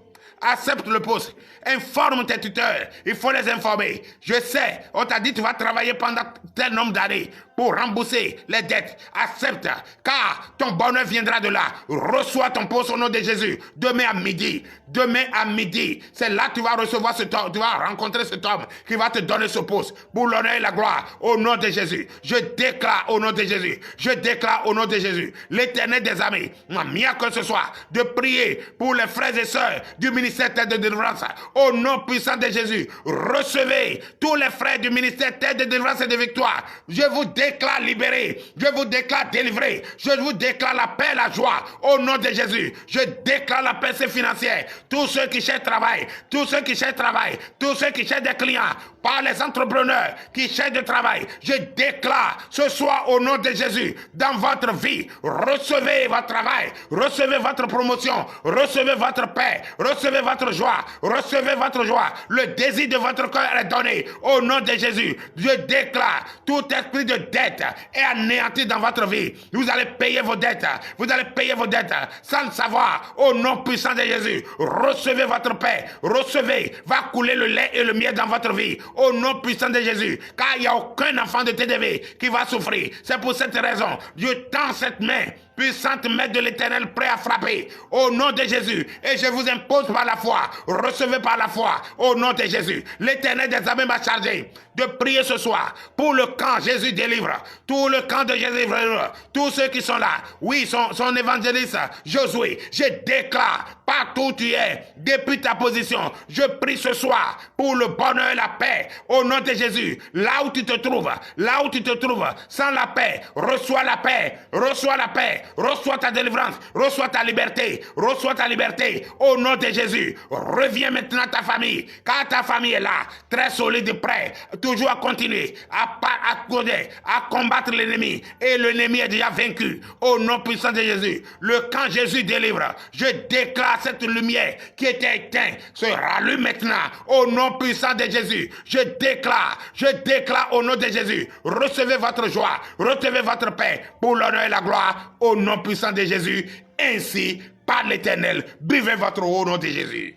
Informe tes tuteurs, il faut les informer. Je sais, on t'a dit tu vas travailler pendant tel nombre d'années pour rembourser les dettes. Accepte, car ton bonheur viendra de là. Reçois ton poste au nom de Jésus. Demain à midi, c'est là que tu vas recevoir cet homme, tu vas rencontrer cet homme qui va te donner ce poste pour l'honneur et la gloire au nom de Jésus. Je déclare au nom de Jésus, l'Éternel des armées m'a mis à que ce soit de prier pour les frères et sœurs du ministère Tête de délivrance. Au nom puissant de Jésus, recevez tous les frères du ministère Tête de délivrance et de victoire. Je vous déclare libérés, je vous déclare délivrés, je vous déclare la paix, la joie. Au nom de Jésus, je déclare la paix financière. Tous ceux qui cherchent travail, tous ceux qui cherchent des clients, par les entrepreneurs qui cherchent du travail, je déclare ce soir au nom de Jésus, dans votre vie, recevez votre travail, recevez votre promotion, recevez votre paix, recevez recevez votre joie, recevez votre joie. Le désir de votre cœur est donné au nom de Jésus. Je déclare, tout esprit de dette est anéanti dans votre vie. Vous allez payer vos dettes, vous allez payer vos dettes sans le savoir, au nom puissant de Jésus. Recevez votre paix, recevez, va couler le lait et le miel dans votre vie, au nom puissant de Jésus, car il n'y a aucun enfant de TDV qui va souffrir. C'est pour cette raison, Dieu tend cette main, puissante main de l'Éternel, prêt à frapper, au nom de Jésus, et je vous impose par la foi, recevez par la foi, au nom de Jésus. L'Éternel des armées m'a chargé de prier ce soir pour le camp Jésus délivre, tout le camp de Jésus délivre, tous ceux qui sont là, oui, son évangéliste Josué, je déclare, partout où tu es, depuis ta position, je prie ce soir pour le bonheur et la paix, au nom de Jésus. Là où tu te trouves, sans la paix, reçois la paix, reçois la paix, reçois ta délivrance, reçois ta liberté, au nom de Jésus. Reviens maintenant à ta famille, car ta famille est là, très solide, prêt, toujours à continuer, à combattre l'ennemi, et l'ennemi est déjà vaincu, au nom puissant de Jésus. Le camp Jésus délivre, je déclare cette lumière qui était éteinte se rallume maintenant, au nom puissant de Jésus. Je déclare au nom de Jésus, recevez votre joie, recevez votre paix, pour l'honneur et la gloire, au nom puissant de Jésus. Ainsi, par l'Éternel, buvez votre eau au nom de Jésus.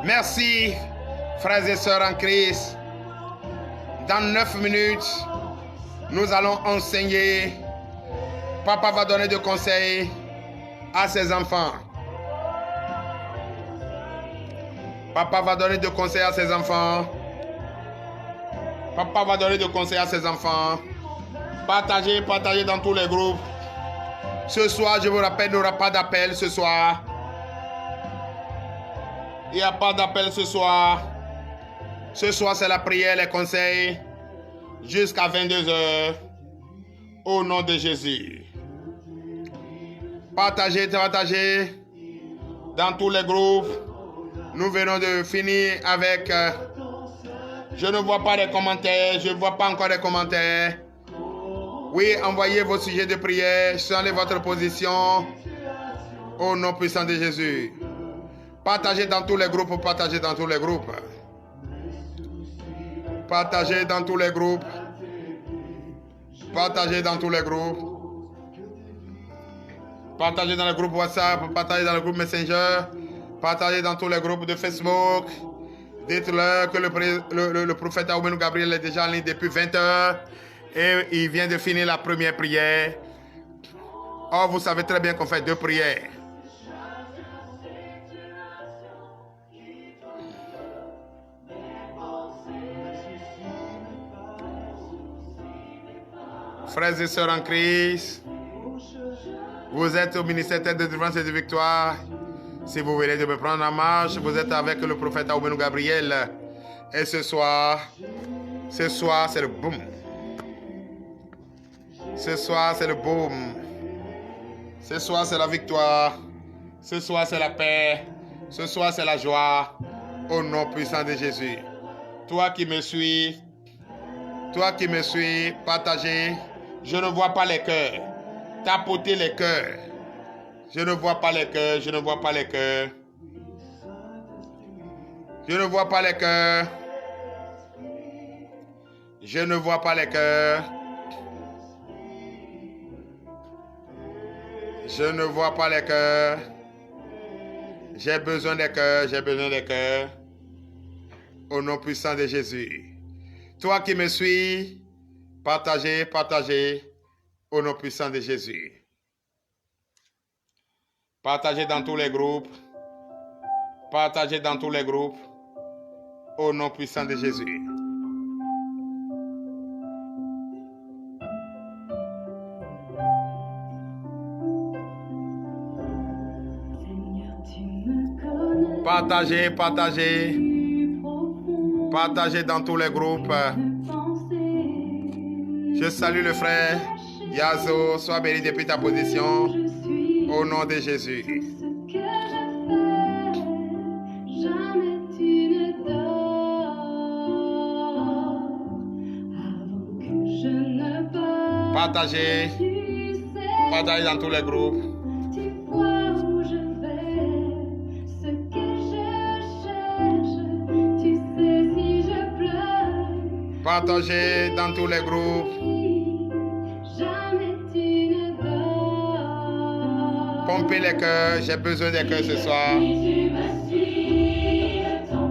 Merci, frères et sœurs en Christ. Dans 9 minutes, nous allons enseigner. Papa va donner des conseils à ses enfants. Papa va donner des conseils à ses enfants. Papa va donner des conseils à ses enfants. Partagez dans tous les groupes. Ce soir, je vous rappelle, il n'y aura pas d'appel ce soir. Il n'y a pas d'appel ce soir. Ce soir, c'est la prière, les conseils, jusqu'à 22h, au nom de Jésus. Partagez dans tous les groupes. Nous venons de finir avec... je ne vois pas de commentaires, je ne vois pas encore de commentaires. Oui, envoyez vos sujets de prière, changez votre position, au nom puissant de Jésus. Partagez dans tous les groupes, partagez dans tous les groupes. Partagez dans tous les groupes. Partagez dans tous les groupes. Partagez dans le groupe WhatsApp, partagez dans le groupe Messenger, partagez dans tous les groupes de Facebook. Dites-leur que le prophète Aoubenou Gabriel est déjà en ligne depuis 20h et il vient de finir la première prière. Or, vous savez très bien qu'on fait 2 prières. Frères et sœurs en Christ, vous êtes au ministère de délivrance et de victoire. Si vous venez de me prendre en marche, vous êtes avec le prophète Aoubenou Gabriel. Et ce soir, c'est le boom. Ce soir, c'est le boom. Ce soir, c'est la victoire. Ce soir, c'est la paix. Ce soir, c'est la joie. Au nom puissant de Jésus. Toi qui me suis, partagez. Je ne vois pas les cœurs. Tapotez les cœurs. Je ne vois pas les cœurs. Je ne vois pas les cœurs. Je ne vois pas les cœurs. Je ne vois pas les cœurs. Je ne vois pas les cœurs. J'ai besoin des cœurs. J'ai besoin des cœurs. Au nom puissant de Jésus. Toi qui me suis, partagez. Au nom puissant de Jésus. Partagez dans tous les groupes. Partagez dans tous les groupes. Au nom puissant de Jésus. Partagez. Partagez dans tous les groupes. Je salue le frère Yazo. Sois béni depuis ta position. Au nom de Jésus. Partagez. Tu sais, Partagez dans tous les groupes. tu vois où je vais, ce que je cherche. Tu sais si je pleure, Partagez dans tous les groupes. jamais tu ne dors. Pompez les cœurs. J'ai besoin des cœurs ce soir. Tu me suis de ton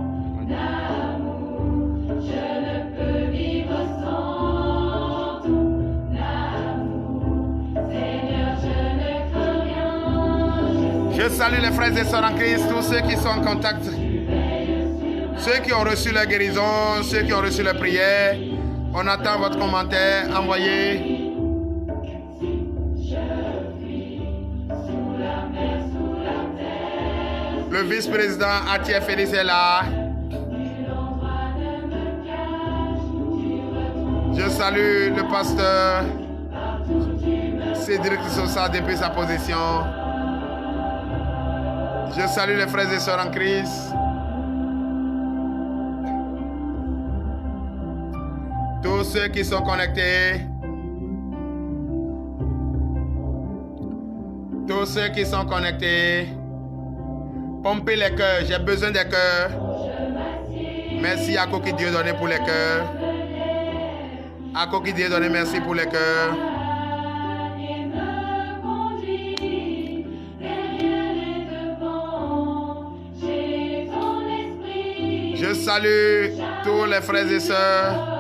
amour, je ne peux vivre sans ton amour. Seigneur, je ne crains rien. Je salue les frères et sœurs en Christ, tous ceux qui sont en contact, ceux qui ont reçu la guérison, ceux qui ont reçu la prière. On attend votre commentaire, envoyez. Le vice-président Atier Félix est là. Je salue le pasteur Cédric Sosa depuis sa position. Je salue les frères et sœurs en Christ. Tous ceux qui sont connectés. Tous ceux qui sont connectés. Pompez les cœurs. J'ai besoin des cœurs. Merci à Coquille Dieu donné pour les cœurs. À Coquille Dieu donné, merci pour les cœurs. Je salue tous les frères et sœurs.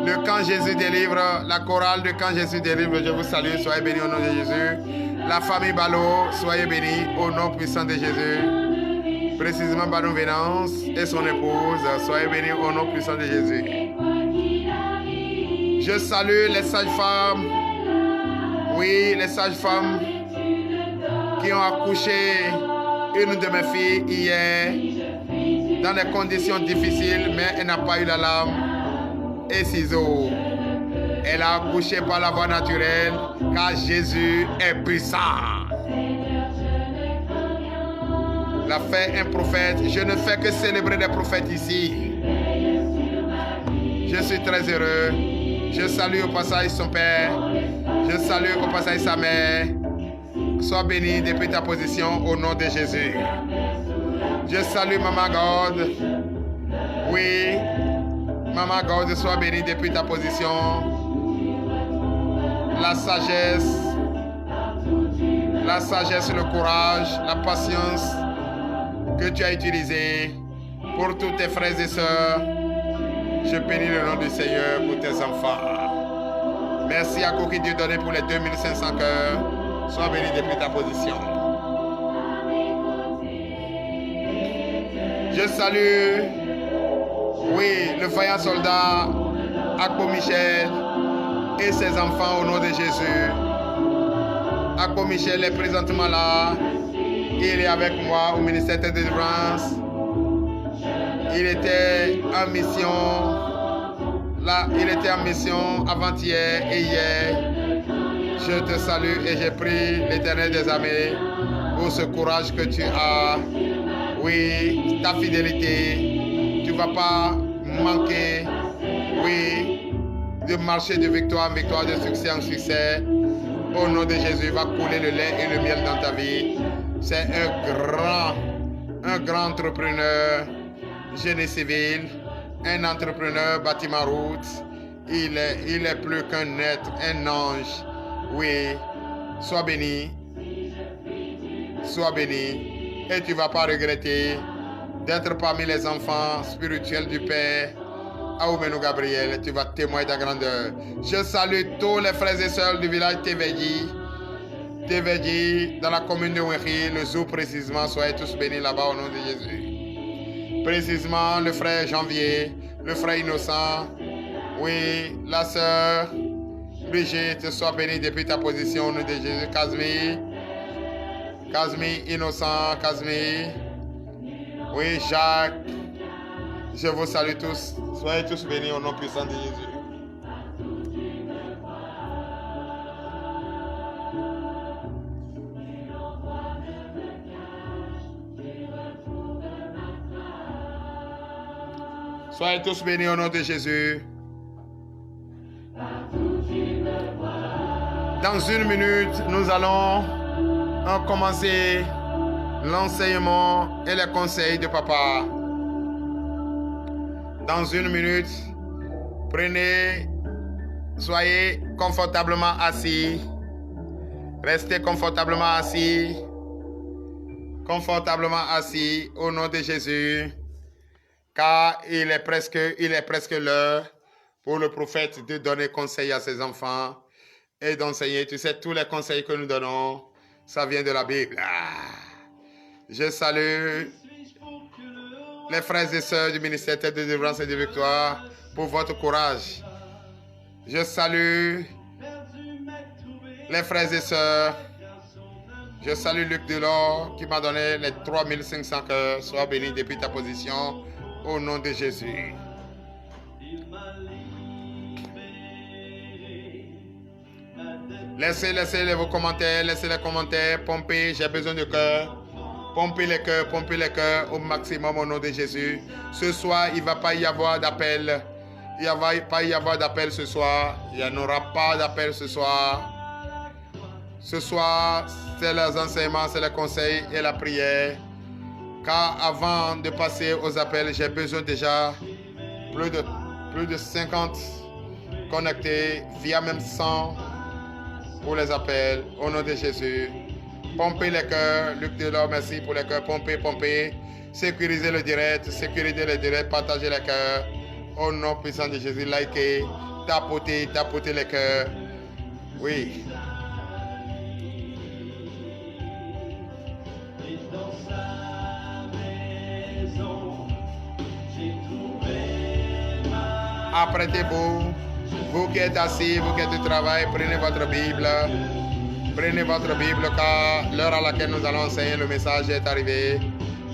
Le camp Jésus délivre, la chorale de camp Jésus délivre, je vous salue, soyez bénis au nom de Jésus. La famille Ballot, soyez bénis au nom puissant de Jésus. Précisément Ballot Vénance et son épouse, soyez bénis au nom puissant de Jésus. Je salue les sages-femmes, oui, les sages-femmes qui ont accouché une de mes filles hier dans des conditions difficiles, mais elle n'a pas eu l'alarme et ciseaux. Elle a accouché par la voie naturelle, car Jésus est puissant. L'a fait un prophète. Je ne fais que célébrer des prophètes ici. Je suis très heureux. Je salue au passage son père. Je salue au passage sa mère. Sois béni depuis ta position au nom de Jésus. Je salue Maman God. Oui, Maman God, sois béni depuis ta position. La sagesse, le courage, la patience que tu as utilisé pour tous tes frères et sœurs. Je bénis le nom du Seigneur pour tes enfants. Merci à Coquille Dieu donné pour les 2500 cœurs. Sois béni depuis ta position. Je salue, oui, le vaillant soldat Akpo Michel et ses enfants au nom de Jésus. Akpo Michel est présentement là. Il est avec moi au ministère de délivrance. Il était en mission. Là, il était en mission avant-hier et hier. Je te salue et j'ai pris l'Éternel des armées pour ce courage que tu as. Oui, ta fidélité. Tu ne vas pas manquer. Oui, de marcher de victoire en victoire, de succès en succès. Au nom de Jésus, va couler le lait et le miel dans ta vie. C'est un grand entrepreneur, génie civil, un entrepreneur bâtiment route. Il est plus qu'un être, un ange. Oui, sois béni. Sois béni. Et tu ne vas pas regretter d'être parmi les enfants spirituels du Père. Aoumeno Gabriel, tu vas témoigner ta grandeur. Je salue tous les frères et sœurs du village Tevedji. Tevedji, dans la commune de Ouéry, le jour précisément, soyez tous bénis là-bas au nom de Jésus. Précisément, le frère Janvier, le frère Innocent, oui, la sœur Brigitte, sois bénie depuis ta position au nom de Jésus. Casmi, Innocent, Casmi, oui, Jacques, je vous salue tous. Soyez tous bénis au nom puissant de Jésus. Soyez tous bénis au nom de Jésus. Dans une minute, nous allons commencer l'enseignement et les conseils de papa. Dans une minute, soyez confortablement assis. Restez confortablement assis. Confortablement assis au nom de Jésus. Car il est presque l'heure pour le prophète de donner conseil à ses enfants et d'enseigner. Tu sais, tous les conseils que nous donnons, ça vient de la Bible. Je salue les frères et sœurs du ministère de délivrance et de victoire pour votre courage. Je salue les frères et sœurs. Je salue Luc Delors qui m'a donné les 3500 cœurs. Sois béni depuis ta position au nom de Jésus. Laissez vos commentaires, laissez les commentaires, pompez, j'ai besoin de cœur. Pompez les cœurs au maximum au nom de Jésus. Ce soir, il ne va pas y avoir d'appel. Il ne va pas y avoir d'appel ce soir. Il n'y en aura pas d'appel ce soir. Ce soir, c'est les enseignements, c'est les conseils et la prière. Car avant de passer aux appels, j'ai besoin déjà plus de 50 connectés, via même 100 pour les appels, au nom de Jésus. Pompez les cœurs, Luc Delors, merci pour les cœurs, pompez. Sécurisez le direct, partagez les cœurs, au nom puissant de Jésus. Likez, tapotez les cœurs. Oui. Apprêtez-vous, vous qui êtes assis, vous qui êtes au travail, prenez votre Bible. Prenez votre Bible car l'heure à laquelle nous allons enseigner le message est arrivée.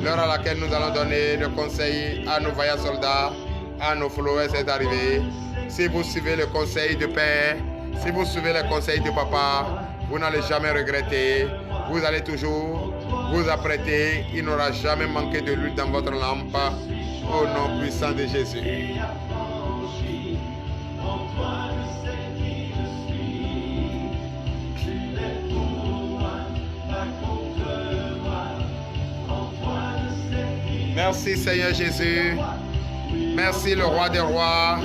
L'heure à laquelle nous allons donner le conseil à nos vaillants soldats, à nos followers est arrivée. Si vous suivez le conseil de Père, si vous suivez le conseil de Papa, vous n'allez jamais regretter. Vous allez toujours vous apprêter. Il n'aura jamais manqué de l'huile dans votre lampe. Au nom puissant de Jésus. Merci Seigneur Jésus. Merci le roi des rois.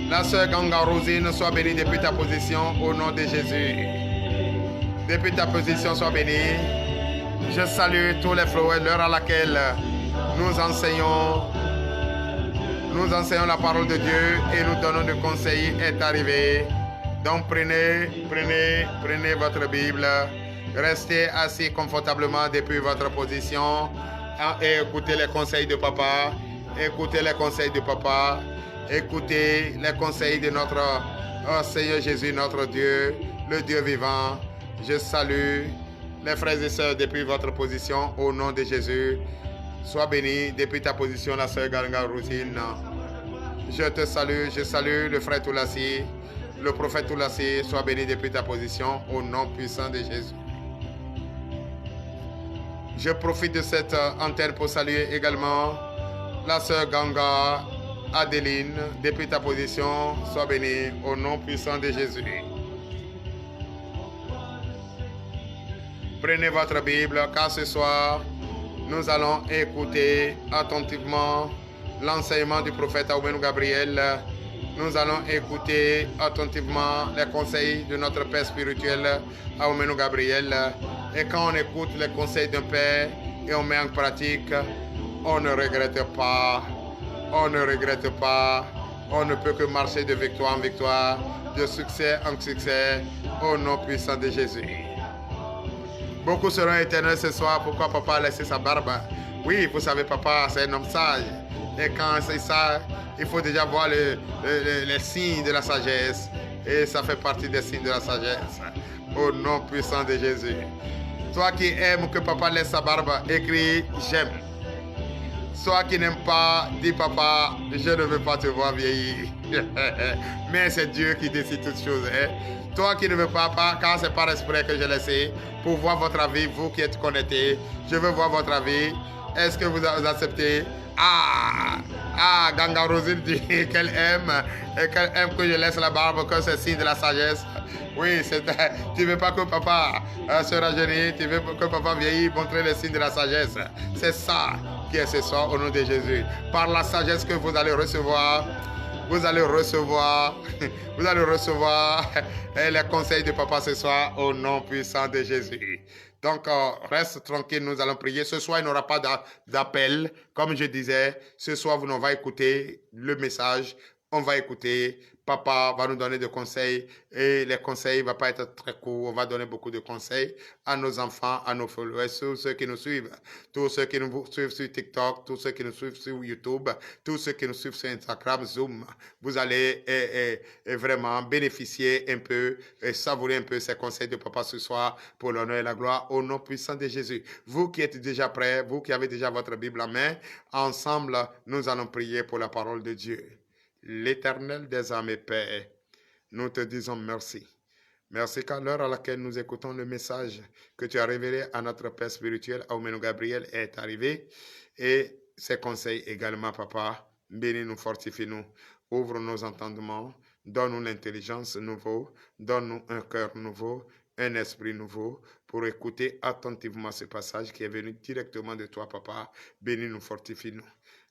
La sœur Ganga Rosine, sois bénie depuis ta position au nom de Jésus. Depuis ta position, sois bénie. Je salue tous les frères, l'heure à laquelle nous enseignons la parole de Dieu et nous donnons des conseils est arrivé. Donc prenez votre Bible. Restez assis confortablement depuis votre position. Et écoutez les conseils de papa, écoutez les conseils de papa, écoutez les conseils de notre Seigneur Jésus, notre Dieu, le Dieu vivant. Je salue les frères et sœurs depuis votre position au nom de Jésus. Sois béni depuis ta position, la sœur Ganga Rousine. Je te salue, je salue le frère Toulassi, le prophète Toulassi. Sois béni depuis ta position au nom puissant de Jésus. Je profite de cette antenne pour saluer également la sœur Ganga Adeline. Depuis ta position, sois bénie au nom puissant de Jésus. Prenez votre Bible car ce soir, nous allons écouter attentivement l'enseignement du prophète Aoumenou Gabriel. Nous allons écouter attentivement les conseils de notre Père spirituel Aoumenou Gabriel. Et quand on écoute les conseils d'un Père et on met en pratique, on ne regrette pas. On ne regrette pas. On ne peut que marcher de victoire en victoire, de succès en succès, au nom puissant de Jésus. Beaucoup seront éternels ce soir. Pourquoi papa a laissé sa barbe? Oui, vous savez, papa, c'est un homme sage. Et quand c'est ça, il faut déjà voir les signes de la sagesse. Et ça fait partie des signes de la sagesse. Au nom puissant de Jésus. Toi qui aimes que papa laisse sa barbe, écris « j'aime ». Toi qui n'aimes pas, dis « papa, je ne veux pas te voir vieillir ». Mais c'est Dieu qui décide toutes choses. Hein? Toi qui ne veux pas, car c'est par esprit que j'ai laissé, pour voir votre avis, vous qui êtes connectés, je veux voir votre avis. Est-ce que vous acceptez? Ganga Rosine dit qu'elle aime, et qu'elle aime que je laisse la barbe, que c'est signe de la sagesse. Oui, tu ne veux pas que papa se rajeunisse, tu veux que papa vieillisse, montrer les signes de la sagesse. C'est ça qui est ce soir au nom de Jésus. Par la sagesse que vous allez recevoir, vous allez recevoir les conseils de papa ce soir au nom puissant de Jésus. Donc, reste tranquille, nous allons prier. Ce soir, il n'y aura pas d'appel. Comme je disais, ce soir, on va écouter le message. On va écouter. Papa va nous donner des conseils. Et les conseils ne vont pas être très courts. On va donner beaucoup de conseils à nos enfants, à nos followers, tous ceux qui nous suivent. Tous ceux qui nous suivent sur TikTok, tous ceux qui nous suivent sur YouTube, tous ceux qui nous suivent sur Instagram, Zoom. Vous allez vraiment bénéficier un peu et savourer un peu ces conseils de papa ce soir pour l'honneur et la gloire au nom puissant de Jésus. Vous qui êtes déjà prêts, vous qui avez déjà votre Bible en main, ensemble, nous allons prier pour la parole de Dieu. L'Éternel des armées, Père, nous te disons merci. Merci qu'à l'heure à laquelle nous écoutons le message que tu as révélé à notre Père spirituel, Aumenou Gabriel, est arrivé. Et ses conseils également, Papa, bénis-nous, fortifie-nous, ouvre nos entendements, donne-nous l'intelligence nouveau, donne-nous un cœur nouveau, un esprit nouveau, pour écouter attentivement ce passage qui est venu directement de toi, Papa. Bénis-nous, fortifie-nous.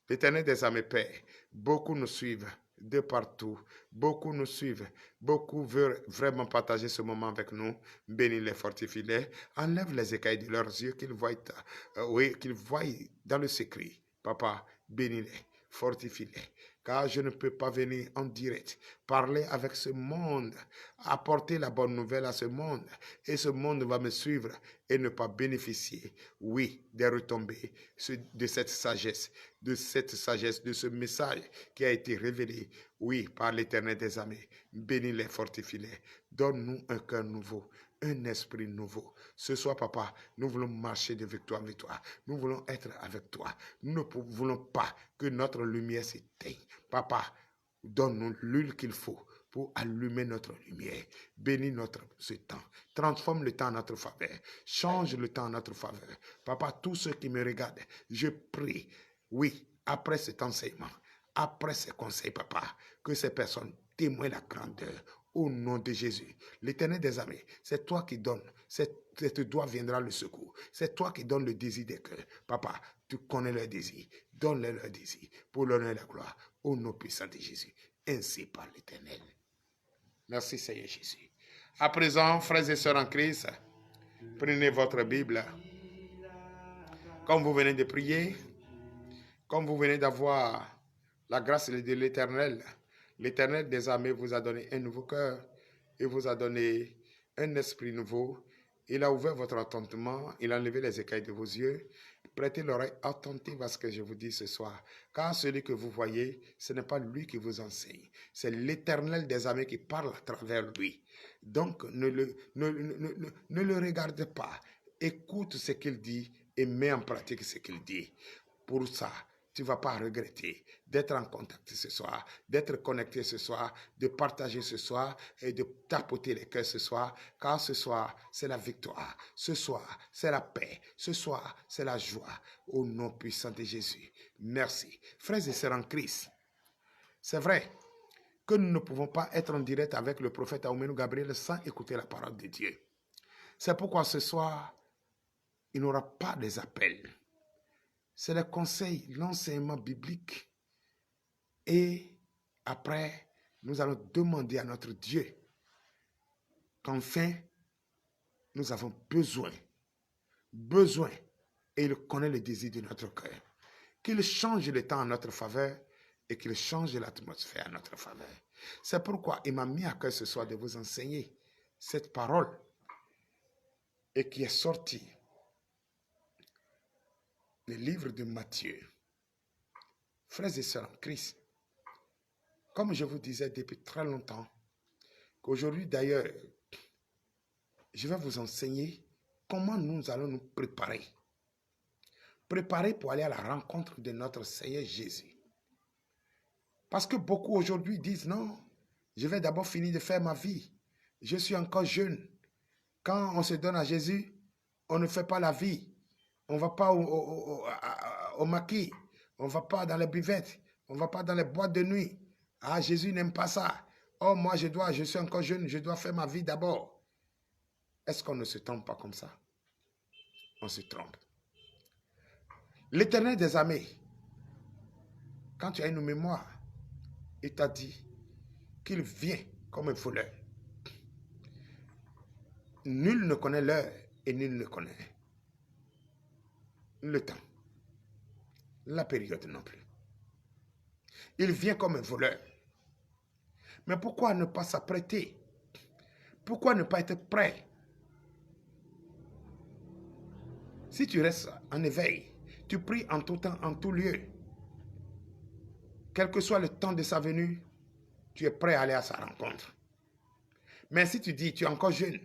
L'Éternel des armées, Père, beaucoup nous suivent de partout, beaucoup nous suivent, beaucoup veulent vraiment partager ce moment avec nous. Bénis-les, fortifie-les, enlève les écailles de leurs yeux, qu'ils voient dans le secret. Papa, bénis-les, fortifie-les, car je ne peux pas venir en direct, parler avec ce monde, apporter la bonne nouvelle à ce monde, et ce monde va me suivre et ne pas bénéficier, oui, des retombées de cette sagesse, de ce message qui a été révélé, oui, par l'Éternel des armées. Bénis-les, fortifie-les, donne-nous un cœur nouveau, un esprit nouveau. Ce soir, Papa, nous voulons marcher de victoire en victoire. Nous voulons être avec toi. Nous ne voulons pas que notre lumière s'éteigne. Papa, donne-nous l'huile qu'il faut pour allumer notre lumière. Bénis ce temps. Transforme le temps en notre faveur. Change le temps en notre faveur. Papa, tous ceux qui me regardent, je prie, oui, après cet enseignement, après ces conseils, Papa, que ces personnes témoignent la grandeur au nom de Jésus. L'Éternel des armées, c'est toi qui donnes, c'est de toi viendra le secours. C'est toi qui donnes le désir des cœurs. Papa, tu connais leur désir. Donne-leur leur désir pour l'honneur et la gloire au nom puissant de Jésus. Ainsi par l'Éternel. Merci Seigneur Jésus. À présent, frères et sœurs en Christ, prenez votre Bible. Comme vous venez de prier, comme vous venez d'avoir la grâce de l'Éternel, l'Éternel des armées vous a donné un nouveau cœur et vous a donné un esprit nouveau. Il a ouvert votre entendement, il a enlevé les écailles de vos yeux. Prêtez l'oreille attentive à ce que je vous dis ce soir. Car celui que vous voyez, ce n'est pas lui qui vous enseigne. C'est l'Éternel des armées qui parle à travers lui. Donc, ne le regardez pas. Écoute ce qu'il dit et mets en pratique ce qu'il dit. Pour ça, tu ne vas pas regretter d'être en contact ce soir, d'être connecté ce soir, de partager ce soir et de tapoter les cœurs ce soir, car ce soir, c'est la victoire. Ce soir, c'est la paix. Ce soir, c'est la joie. Au nom puissant de Jésus. Merci. Frères et sœurs en Christ, c'est vrai que nous ne pouvons pas être en direct avec le prophète Aumenou Gabriel sans écouter la parole de Dieu. C'est pourquoi ce soir, il n'y aura pas des appels. C'est le conseil, l'enseignement biblique. Et après, nous allons demander à notre Dieu qu'enfin, nous avons besoin, et il connaît le désir de notre cœur, qu'il change le temps en notre faveur et qu'il change l'atmosphère en notre faveur. C'est pourquoi il m'a mis à cœur ce soir de vous enseigner cette parole et qui est sortie. Le livre de Matthieu. Frères et sœurs en Christ, comme je vous disais depuis très longtemps, qu'aujourd'hui d'ailleurs, je vais vous enseigner comment nous allons nous préparer. Préparer pour aller à la rencontre de notre Seigneur Jésus. Parce que beaucoup aujourd'hui disent non, je vais d'abord finir de faire ma vie. Je suis encore jeune. Quand on se donne à Jésus, on ne fait pas la vie. On ne va pas au maquis, on ne va pas dans les buvettes, on ne va pas dans les boîtes de nuit. Ah, Jésus n'aime pas ça. Oh, moi, je suis encore jeune, je dois faire ma vie d'abord. Est-ce qu'on ne se trompe pas comme ça? On se trompe. L'Éternel des armées, quand tu as une mémoire, il t'a dit qu'il vient comme un voleur. Nul ne connaît l'heure et nul ne connaît le temps, la période non plus. Il vient comme un voleur. Mais pourquoi ne pas s'apprêter? Pourquoi ne pas être prêt? Si tu restes en éveil, tu pries en tout temps, en tout lieu, quel que soit le temps de sa venue, tu es prêt à aller à sa rencontre. Mais si tu dis, tu es encore jeune,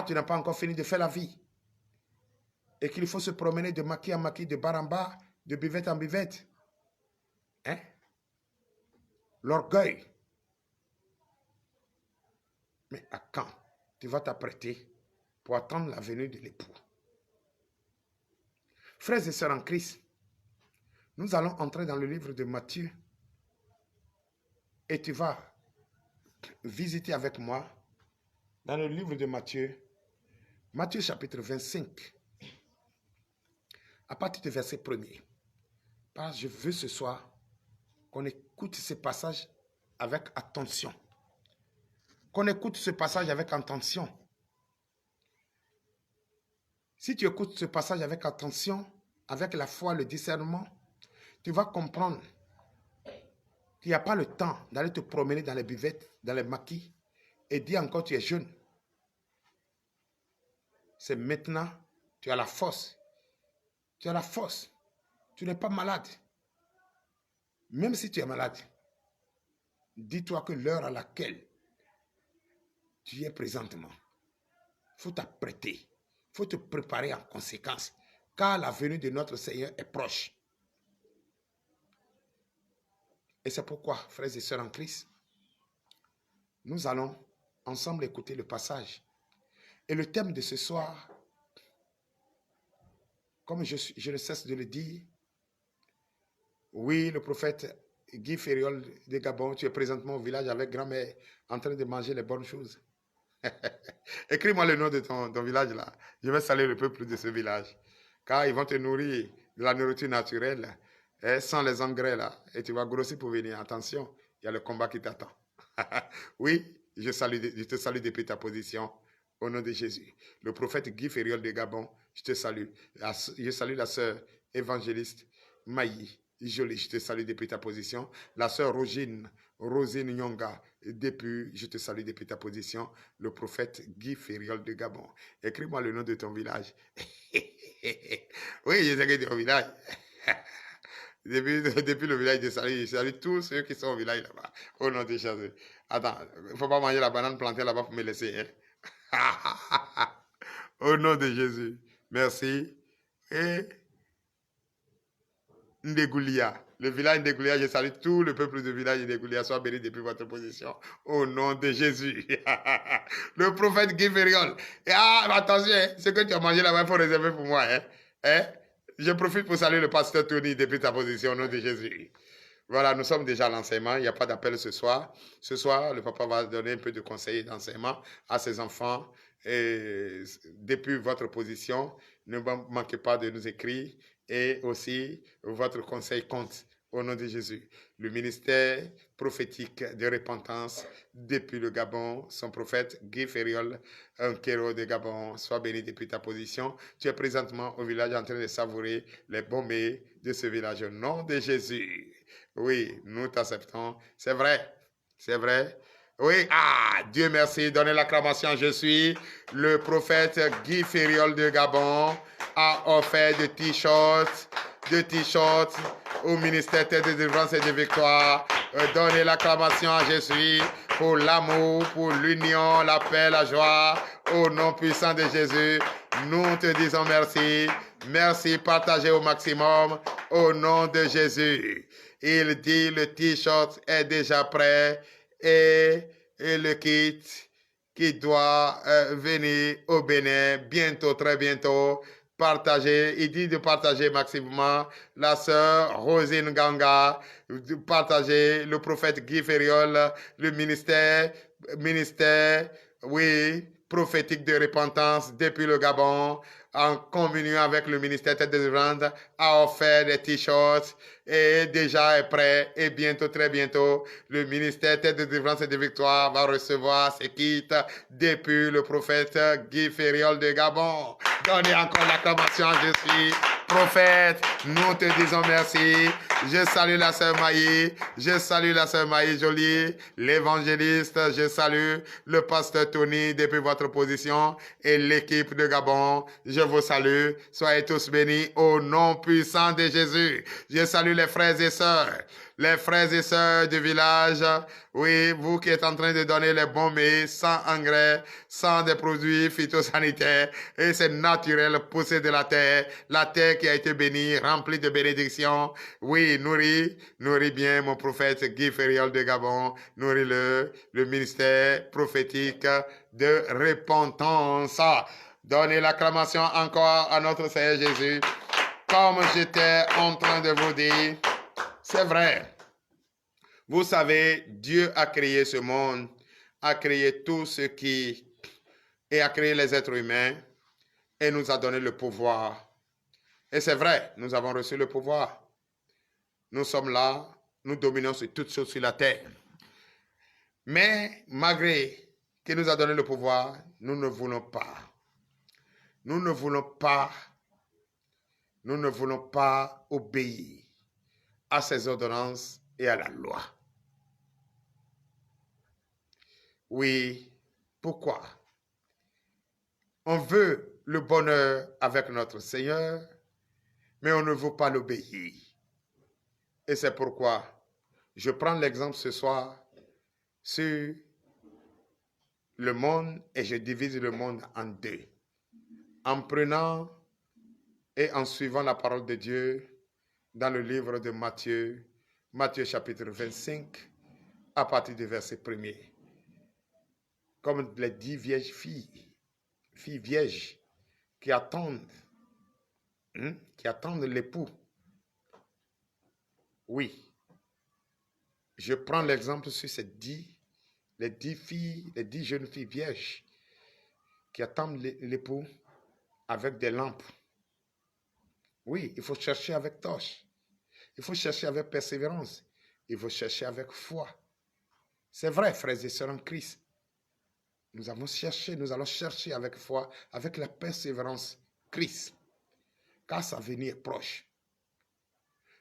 tu n'as pas encore fini de faire la vie, et qu'il faut se promener de maquis en maquis, de bar en bar, de buvette en buvette, hein? L'orgueil. Mais à quand tu vas t'apprêter pour attendre la venue de l'époux? Frères et sœurs en Christ, nous allons entrer dans le livre de Matthieu et tu vas visiter avec moi dans le livre de Matthieu, Matthieu chapitre 25, à partir du verset 1er. Parce que je veux ce soir qu'on écoute ce passage avec attention. Qu'on écoute ce passage avec attention. Si tu écoutes ce passage avec attention, avec la foi, le discernement, tu vas comprendre qu'il n'y a pas le temps d'aller te promener dans les buvettes, dans les maquis, et dire encore tu es jeune. C'est maintenant, tu as la force. Tu as la force. Tu n'es pas malade. Même si tu es malade, dis-toi que l'heure à laquelle tu es présentement, il faut t'apprêter, il faut te préparer en conséquence, car la venue de notre Seigneur est proche. Et c'est pourquoi, frères et sœurs en Christ, nous allons ensemble écouter le passage. Et le thème de ce soir, comme je ne cesse de le dire, oui, le prophète Guy Ferriol de Gabon, tu es présentement au village avec grand-mère en train de manger les bonnes choses. Écris-moi le nom de ton village là. Je vais saluer le peuple de ce village. Car ils vont te nourrir de la nourriture naturelle, sans les engrais là. Et tu vas grossir pour venir. Attention, il y a le combat qui t'attend. Oui, je te salue depuis ta position. Au nom de Jésus. Le prophète Guy Ferriol de Gabon, je te salue. Je salue la sœur évangéliste Maï Jolie, je te salue depuis ta position. La sœur Rosine Nyonga, depuis, je te salue depuis ta position. Le prophète Guy Ferriol de Gabon. Écris-moi le nom de ton village. Oui, je sais que tu es au village. Depuis le village de Salut, je salue tous ceux qui sont au village là-bas. Au nom de Jésus. Attends, il ne faut pas manger la banane plantée là-bas pour me laisser. Hein? Au nom de Jésus. Merci. Et Ndegoulia. Le village Ndegoulia, je salue tout le peuple du village Ndegoulia. Sois béni depuis votre position. Au nom de Jésus. Le prophète Guy Ferriol. Attention, hein, ce que tu as mangé là-bas, il faut réserver pour moi. Hein? Je profite pour saluer le pasteur Tony depuis ta position. Au nom de Jésus. Voilà, nous sommes déjà à l'enseignement. Il n'y a pas d'appel ce soir. Ce soir, le papa va donner un peu de conseils d'enseignement à ses enfants. Et depuis votre position, ne manquez pas de nous écrire. Et aussi, votre conseil compte au nom de Jésus. Le ministère prophétique de repentance depuis le Gabon, son prophète Guy Ferriol, un kéro de Gabon, soit béni depuis ta position. Tu es présentement au village en train de savourer les bons mets de ce village au nom de Jésus. Oui, nous t'acceptons. C'est vrai. C'est vrai. Oui, Dieu merci. Donnez l'acclamation. Je suis le prophète Guy Ferriol de Gabon a offert de t-shirts au ministère Tête de délivrance et de victoire. Donnez l'acclamation à Jésus pour l'amour, pour l'union, la paix, la joie. Au nom puissant de Jésus, nous te disons merci. Merci, partagez au maximum au nom de Jésus. Il dit le t-shirt est déjà prêt et le kit qui doit venir au Bénin bientôt, très bientôt. partager, il dit de partager maximalement la sœur Rosine Ganga, de partager le prophète Guy Ferriol, le ministère, oui, prophétique de repentance depuis le Gabon, en communion avec le ministère Tête de Délivrance, a offert des t-shirts et déjà est prêt. Et bientôt, très bientôt, le ministère Tête de Délivrance et de Victoire va recevoir ses kits depuis le prophète Guy Ferriol de Gabon. Donnez encore l'acclamation, je suis prophète. Nous te disons merci. Je salue la sœur Maï, je salue la sœur Maï Jolie, l'évangéliste, je salue le pasteur Tony depuis votre position et l'équipe de Gabon. Je vous salue. Soyez tous bénis au nom puissant de Jésus. Je salue les frères et sœurs du village. Oui, vous qui êtes en train de donner les bons mets sans engrais, sans des produits phytosanitaires. Et c'est naturel, poussé de la terre qui a été bénie, remplie de bénédictions. Oui, nourris bien mon prophète Guy Ferriol de Gabon. Nourris-le ministère prophétique de repentance. Donnez l'acclamation encore à notre Seigneur Jésus. Comme j'étais en train de vous dire, c'est vrai. Vous savez, Dieu a créé ce monde, a créé tout ce qui... et a créé les êtres humains et nous a donné le pouvoir. Et c'est vrai, nous avons reçu le pouvoir. Nous sommes là, nous dominons sur toutes choses sur la terre. Mais malgré qu'il nous a donné le pouvoir, nous ne voulons pas. Nous ne voulons pas obéir à ses ordonnances et à la loi. Oui, pourquoi? On veut le bonheur avec notre Seigneur, mais on ne veut pas l'obéir. Et c'est pourquoi je prends l'exemple ce soir sur le monde et je divise le monde en deux. En prenant et en suivant la parole de Dieu dans le livre de Matthieu, Matthieu chapitre 25, à partir du verset 1er. Comme les 10 vierges filles vierges qui attendent l'époux. Oui, je prends l'exemple sur les 10 jeunes filles vierges qui attendent l'époux avec des lampes. Oui, il faut chercher avec torche. Il faut chercher avec persévérance. Il faut chercher avec foi. C'est vrai, frères et sœurs en Christ. Nous allons chercher avec foi, avec la persévérance Christ. Car sa venue est proche.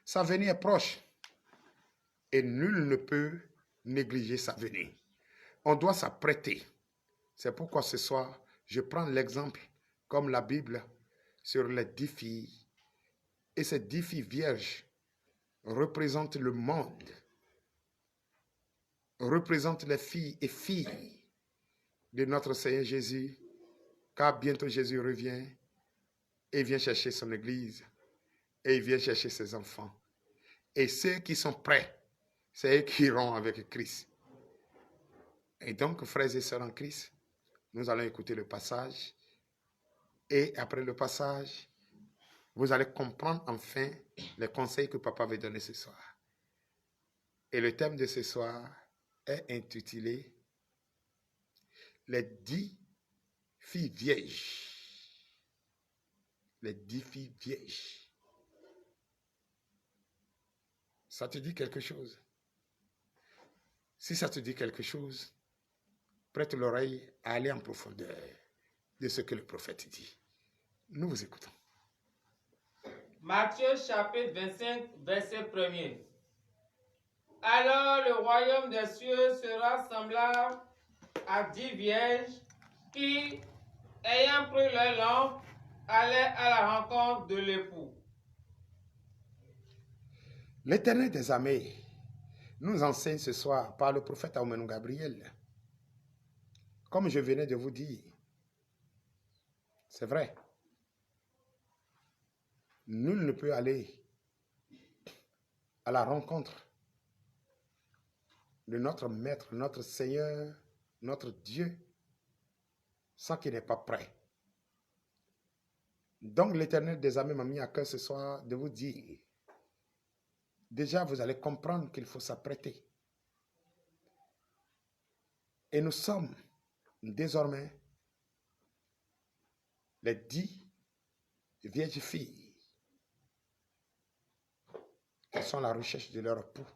Sa venue est proche. Et nul ne peut négliger sa venue. On doit s'apprêter. C'est pourquoi ce soir, je prends l'exemple, comme la Bible, sur les 10 filles. Et ces 10 filles vierges représentent le monde, représentent les filles et filles de notre Seigneur Jésus, car bientôt Jésus revient et vient chercher son Église et il vient chercher ses enfants. Et ceux qui sont prêts, c'est eux qui iront avec Christ. Et donc, frères et sœurs en Christ, nous allons écouter le passage et après le passage, vous allez comprendre enfin les conseils que papa veut donner ce soir. Et le thème de ce soir est intitulé « Les 10 filles vierges ». Les 10 filles vierges. Ça te dit quelque chose? Si ça te dit quelque chose, prête l'oreille à aller en profondeur de ce que le prophète dit. Nous vous écoutons. Matthieu chapitre 25, verset 1er. Alors le royaume des cieux sera semblable à 10 vierges qui, ayant pris leur lampe, allaient à la rencontre de l'époux. L'Éternel des armées nous enseigne ce soir par le prophète Aoumenou Gabriel. Comme je venais de vous dire, c'est vrai. Nul ne peut aller à la rencontre de notre Maître, notre Seigneur, notre Dieu, sans qu'il n'est pas prêt. Donc l'Éternel des armées m'a mis à cœur ce soir de vous dire, déjà vous allez comprendre qu'il faut s'apprêter. Et nous sommes désormais les 10 vierges filles qui sont à la recherche de leur époux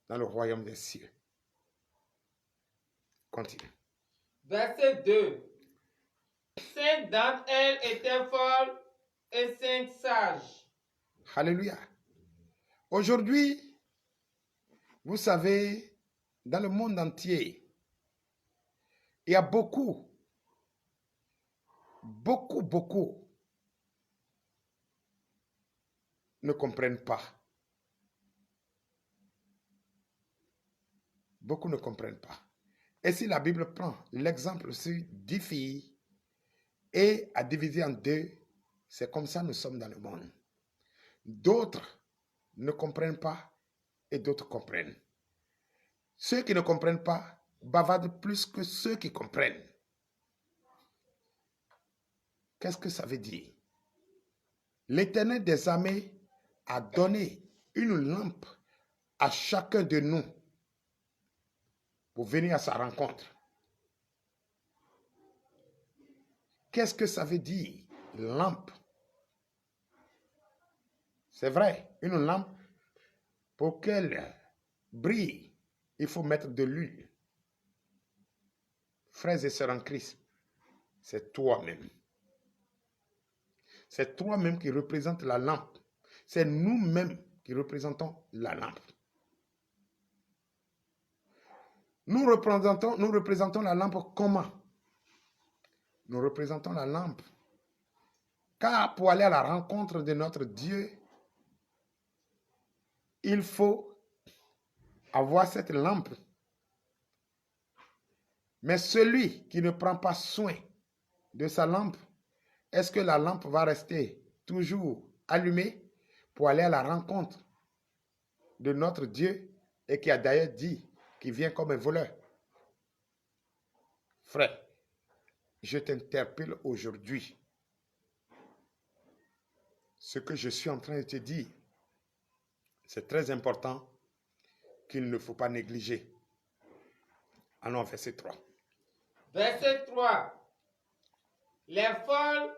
dans le royaume des cieux. Continue. Verset 2. 5 d'entre elles étaient folles et 5 sages. Alléluia. Aujourd'hui, vous savez, dans le monde entier, il y a beaucoup ne comprennent pas. Beaucoup ne comprennent pas. Et si la Bible prend l'exemple sur 10 filles et a divisé en 2, c'est comme ça nous sommes dans le monde. D'autres ne comprennent pas et d'autres comprennent. Ceux qui ne comprennent pas bavardent plus que ceux qui comprennent. Qu'est-ce que ça veut dire? L'Éternel des armées a donné une lampe à chacun de nous pour venir à sa rencontre. Qu'est-ce que ça veut dire, lampe? C'est vrai, une lampe, pour qu'elle brille, il faut mettre de l'huile. Frères et sœurs en Christ, c'est toi-même. C'est toi-même qui représente la lampe. C'est nous-mêmes qui représentons la lampe. Nous représentons la lampe comment? Nous représentons la lampe. Car pour aller à la rencontre de notre Dieu, il faut avoir cette lampe. Mais celui qui ne prend pas soin de sa lampe, est-ce que la lampe va rester toujours allumée pour aller à la rencontre de notre Dieu et qui a d'ailleurs dit qu'il vient comme un voleur? Frère, je t'interpelle aujourd'hui. Ce que je suis en train de te dire, c'est très important qu'il ne faut pas négliger. Allons au verset 3. Verset 3. Les folles,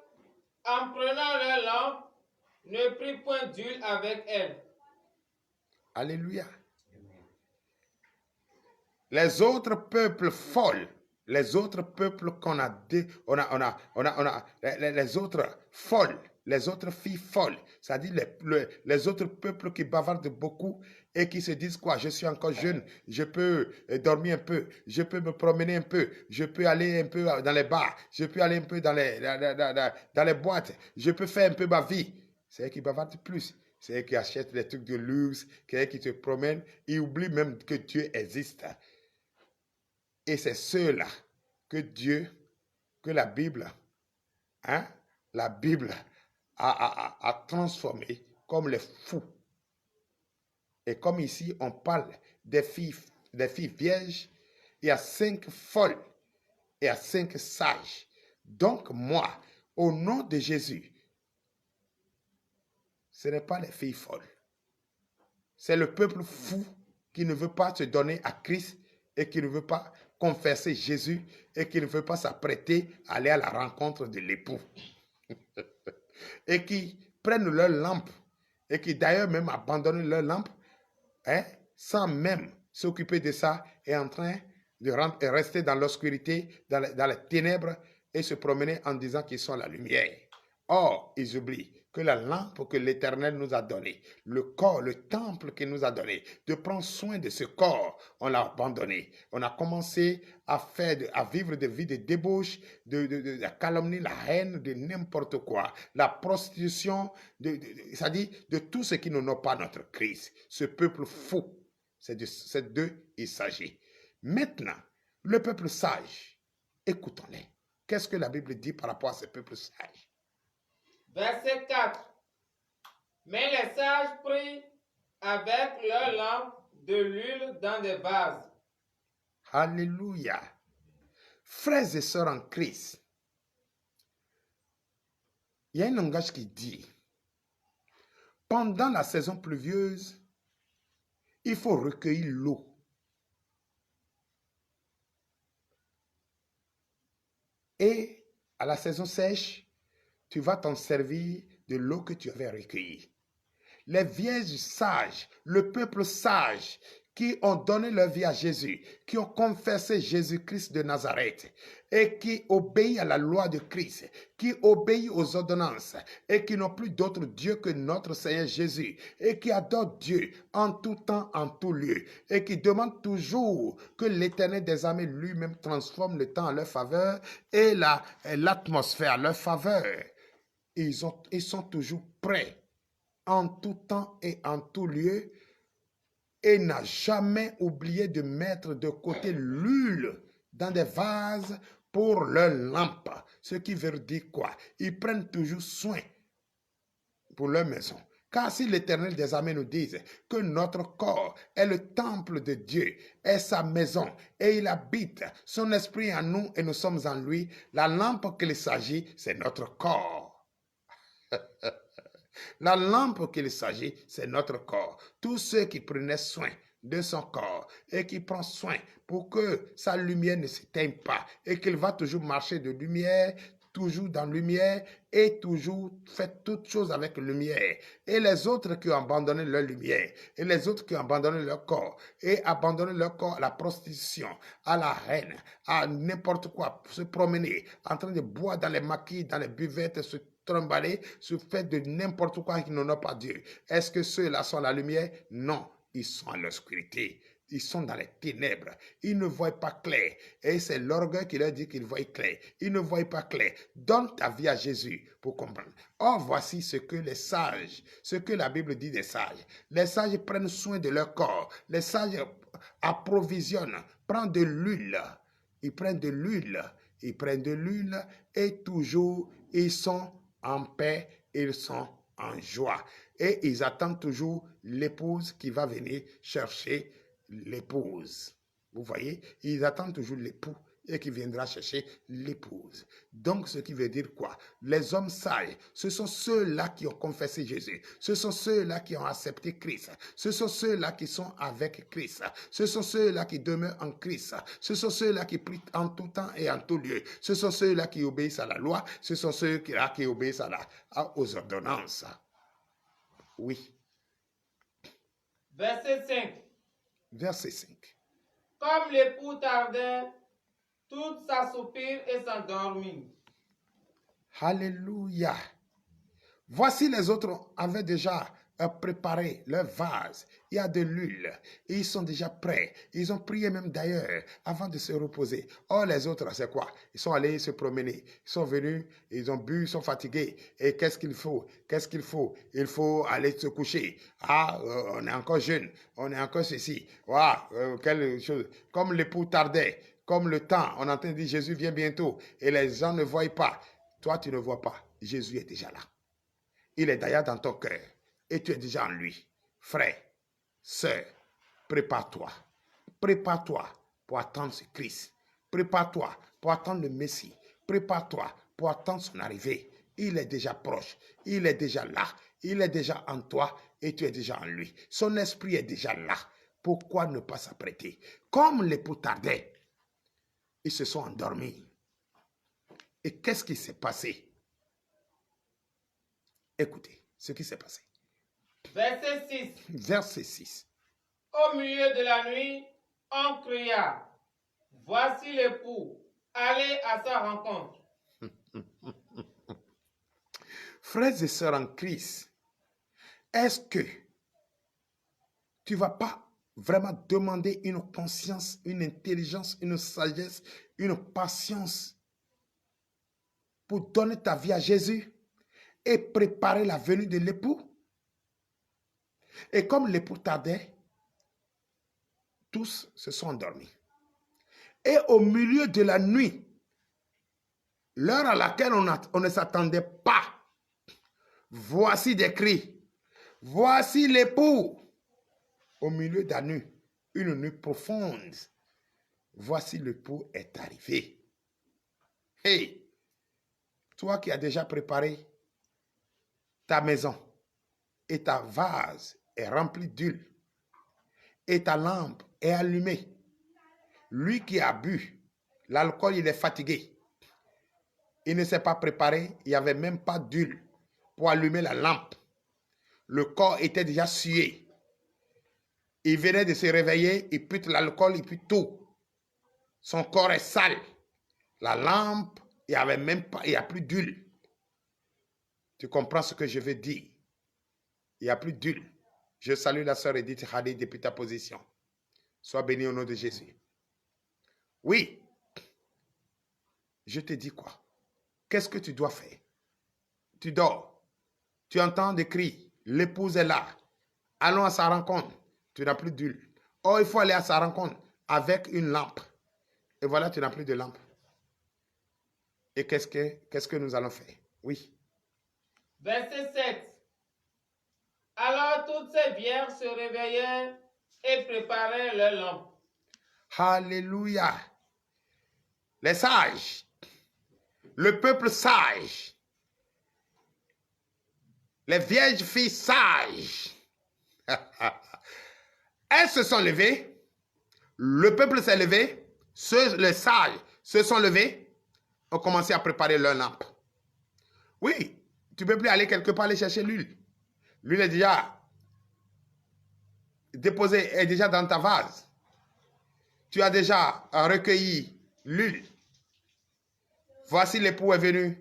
en prenant leur lampe, ne prirent point d'huile avec elles. Alléluia. Les autres peuples folles, les autres peuples qu'on a, les autres folles, les autres filles folles, c'est-à-dire les autres peuples qui bavardent beaucoup et qui se disent quoi? Je suis encore jeune, je peux dormir un peu, je peux me promener un peu, je peux aller un peu dans les bars, je peux aller un peu dans les boîtes, je peux faire un peu ma vie. C'est eux qui bavardent plus. C'est eux qui achètent des trucs de luxe, c'est eux qui te promènent, ils oublient même que Dieu existe. Et c'est ceux-là que Dieu, que la Bible a transformé comme les fous. Et comme ici, on parle des filles vierges, il y a 5 folles et il y a 5 sages. Donc moi, au nom de Jésus, ce n'est pas les filles folles. C'est le peuple fou qui ne veut pas se donner à Christ et qui ne veut pas confesser Jésus et qui ne veut pas s'apprêter à aller à la rencontre de l'époux. Et qui prennent leur lampe et qui d'ailleurs même abandonnent leur lampe sans même s'occuper de ça et en train de rester dans l'obscurité, dans les ténèbres et se promener en disant qu'ils sont la lumière. Or, ils oublient que la lampe que l'Éternel nous a donnée, le corps, le temple qu'il nous a donné, de prendre soin de ce corps, on l'a abandonné. On a commencé à vivre des vies de débauche, de la calomnie, la haine, de n'importe quoi, la prostitution, c'est-à-dire de tout ce qui n'honore pas notre Christ. Ce peuple fou, c'est d'eux il s'agit. Maintenant, le peuple sage, écoutons-les. Qu'est-ce que la Bible dit par rapport à ce peuple sage? Verset 4. Mais les sages prirent avec leur lampe de l'huile dans des vases. Alléluia. Frères et sœurs en Christ, il y a un langage qui dit, pendant la saison pluvieuse, il faut recueillir l'eau. Et à la saison sèche, tu vas t'en servir de l'eau que tu avais recueillie. Les vierges sages, le peuple sage, qui ont donné leur vie à Jésus, qui ont confessé Jésus-Christ de Nazareth et qui obéissent à la loi de Christ, qui obéissent aux ordonnances et qui n'ont plus d'autre Dieu que notre Seigneur Jésus et qui adorent Dieu en tout temps, en tout lieu et qui demandent toujours que l'Éternel des armées lui-même transforme le temps à leur faveur et l'atmosphère à leur faveur. Ils sont toujours prêts en tout temps et en tout lieu et n'a jamais oublié de mettre de côté l'huile dans des vases pour leur lampe. Ce qui veut dire quoi? Ils prennent toujours soin pour leur maison. Car si l'Éternel des armées nous dit que notre corps est le temple de Dieu, est sa maison, et il habite son esprit en nous et nous sommes en lui, la lampe qu'il s'agit, c'est notre corps. La lampe qu'il s'agit, c'est notre corps. Tous ceux qui prenaient soin de son corps et qui prennent soin pour que sa lumière ne s'éteigne pas et qu'il va toujours marcher de lumière, toujours dans la lumière et toujours fait toutes choses avec lumière. Et les autres qui ont abandonné leur lumière et les autres qui ont abandonné leur corps et abandonné leur corps à la prostitution, à la haine, à n'importe quoi, se promener, en train de boire dans les maquis, dans les buvettes, se trimballer, se fait de n'importe quoi qui n'honore pas Dieu. Est-ce que ceux-là sont la lumière? Non, ils sont à l'obscurité. Ils sont dans les ténèbres. Ils ne voient pas clair. Et c'est l'orgueil qui leur dit qu'ils voient clair. Ils ne voient pas clair. Donne ta vie à Jésus pour comprendre. Or, voici ce que les sages, ce que la Bible dit des sages. Les sages prennent soin de leur corps. Les sages approvisionnent, prennent de l'huile. Ils prennent de l'huile. Ils prennent de l'huile et toujours ils sont en paix, ils sont en joie. Et ils attendent toujours l'épouse qui va venir chercher l'épouse. Vous voyez, ils attendent toujours l'époux et qui viendra chercher l'épouse. Donc, ce qui veut dire quoi? Les hommes sages, ce sont ceux-là qui ont confessé Jésus. Ce sont ceux-là qui ont accepté Christ. Ce sont ceux-là qui sont avec Christ. Ce sont ceux-là qui demeurent en Christ. Ce sont ceux-là qui prient en tout temps et en tout lieu. Ce sont ceux-là qui obéissent à la loi. Ce sont ceux-là qui obéissent aux ordonnances. Oui. Verset 5. Verset 5. Comme l'époux tardait, tout s'assoupir et s'endormit. Alléluia. Voici les autres avaient déjà préparé leur vase. Il y a de l'huile. Ils sont déjà prêts. Ils ont prié même d'ailleurs avant de se reposer. Or, les autres, c'est quoi? Ils sont allés se promener. Ils sont venus, ils ont bu, ils sont fatigués. Et qu'est-ce qu'il faut? Qu'est-ce qu'il faut? Il faut aller se coucher. Ah, on est encore jeune. On est encore ceci. Voilà, quelle chose. Comme l'époux tardait. Comme le temps, on entend dire Jésus vient bientôt. Et les gens ne voient pas. Toi, tu ne vois pas. Jésus est déjà là. Il est d'ailleurs dans ton cœur. Et tu es déjà en lui. Frère, sœur, prépare-toi. Prépare-toi pour attendre ce Christ. Prépare-toi pour attendre le Messie. Prépare-toi pour attendre son arrivée. Il est déjà proche. Il est déjà là. Il est déjà en toi et tu es déjà en lui. Son esprit est déjà là. Pourquoi ne pas s'apprêter? Comme l'époux tardait, ils se sont endormis. Et qu'est-ce qui s'est passé? Écoutez ce qui s'est passé. Verset 6. Verset 6. Au milieu de la nuit, on cria, voici l'époux, allez à sa rencontre. Frères et sœurs en Christ, est-ce que tu ne vas pas vraiment demander une conscience, une intelligence, une sagesse, une patience pour donner ta vie à Jésus et préparer la venue de l'époux? Et comme l'époux tardait, tous se sont endormis. Et au milieu de la nuit, l'heure à laquelle on ne s'attendait pas, voici des cris. Voici l'époux. Au milieu de la nuit, une nuit profonde. Voici l'époux est arrivé. Hey, toi qui as déjà préparé ta maison et ta vase est remplie d'huile et ta lampe est allumée. Lui qui a bu l'alcool, il est fatigué. Il ne s'est pas préparé, il n'y avait même pas d'huile pour allumer la lampe. Le corps était déjà sué. Il venait de se réveiller, il pue l'alcool, il pue tout. Son corps est sale. La lampe, il n'y avait même pas, il n'y a plus d'huile. Tu comprends ce que je veux dire? Il n'y a plus d'huile. Je salue la sœur Edith Hadi depuis ta position. Sois béni au nom de Jésus. Oui. Je te dis quoi? Qu'est-ce que tu dois faire? Tu dors. Tu entends des cris. L'épouse est là. Allons à sa rencontre. Tu n'as plus d'huile. Oh, il faut aller à sa rencontre avec une lampe. Et voilà, tu n'as plus de lampe. Et qu'est-ce que nous allons faire? Oui. Verset 7. Alors toutes ces vierges se réveillèrent et préparèrent leurs lampes. Alléluia. Les sages. Le peuple sage. Les vierges filles sages. Elles se sont levées. Le peuple s'est levé. Les sages se sont levés. Ont commencé à préparer leurs lampes. Oui, tu ne peux plus aller quelque part aller chercher l'huile. L'huile est déjà déposée, est déjà dans ta vase. Tu as déjà recueilli l'huile. Voici l'époux est venu.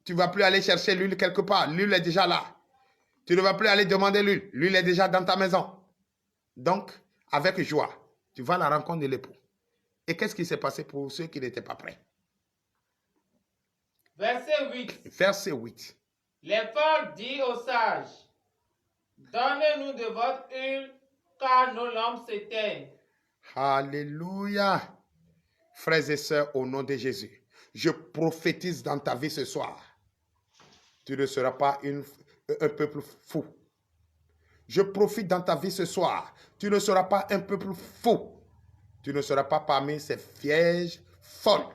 Tu ne vas plus aller chercher l'huile quelque part. L'huile est déjà là. Tu ne vas plus aller demander l'huile. L'huile est déjà dans ta maison. Donc, avec joie, tu vas à la rencontre de l'époux. Et qu'est-ce qui s'est passé pour ceux qui n'étaient pas prêts? Verset 8. Verset 8. Les folles dirent aux sages, donnez-nous de votre huile, car nos lampes s'éteignent. Alléluia. Frères et sœurs, au nom de Jésus, je prophétise dans ta vie ce soir. Tu ne seras pas un peuple fou. Je profite dans ta vie ce soir. Tu ne seras pas un peuple fou. Tu ne seras pas parmi ces vierges folles.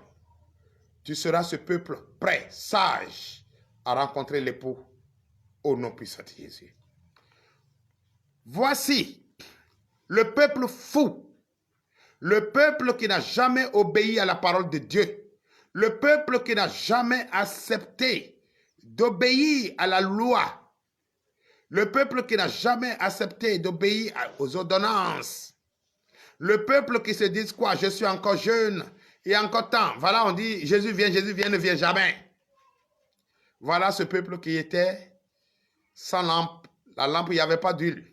Tu seras ce peuple prêt, sage, à rencontrer l'époux au nom puissant de Jésus. Voici le peuple fou, le peuple qui n'a jamais obéi à la parole de Dieu, le peuple qui n'a jamais accepté d'obéir à la loi, le peuple qui n'a jamais accepté d'obéir aux ordonnances, le peuple qui se dit quoi? Je suis encore jeune, il y a encore temps. Voilà, on dit Jésus vient, ne vient jamais. Voilà ce peuple qui était sans lampe. La lampe, il n'y avait pas d'huile.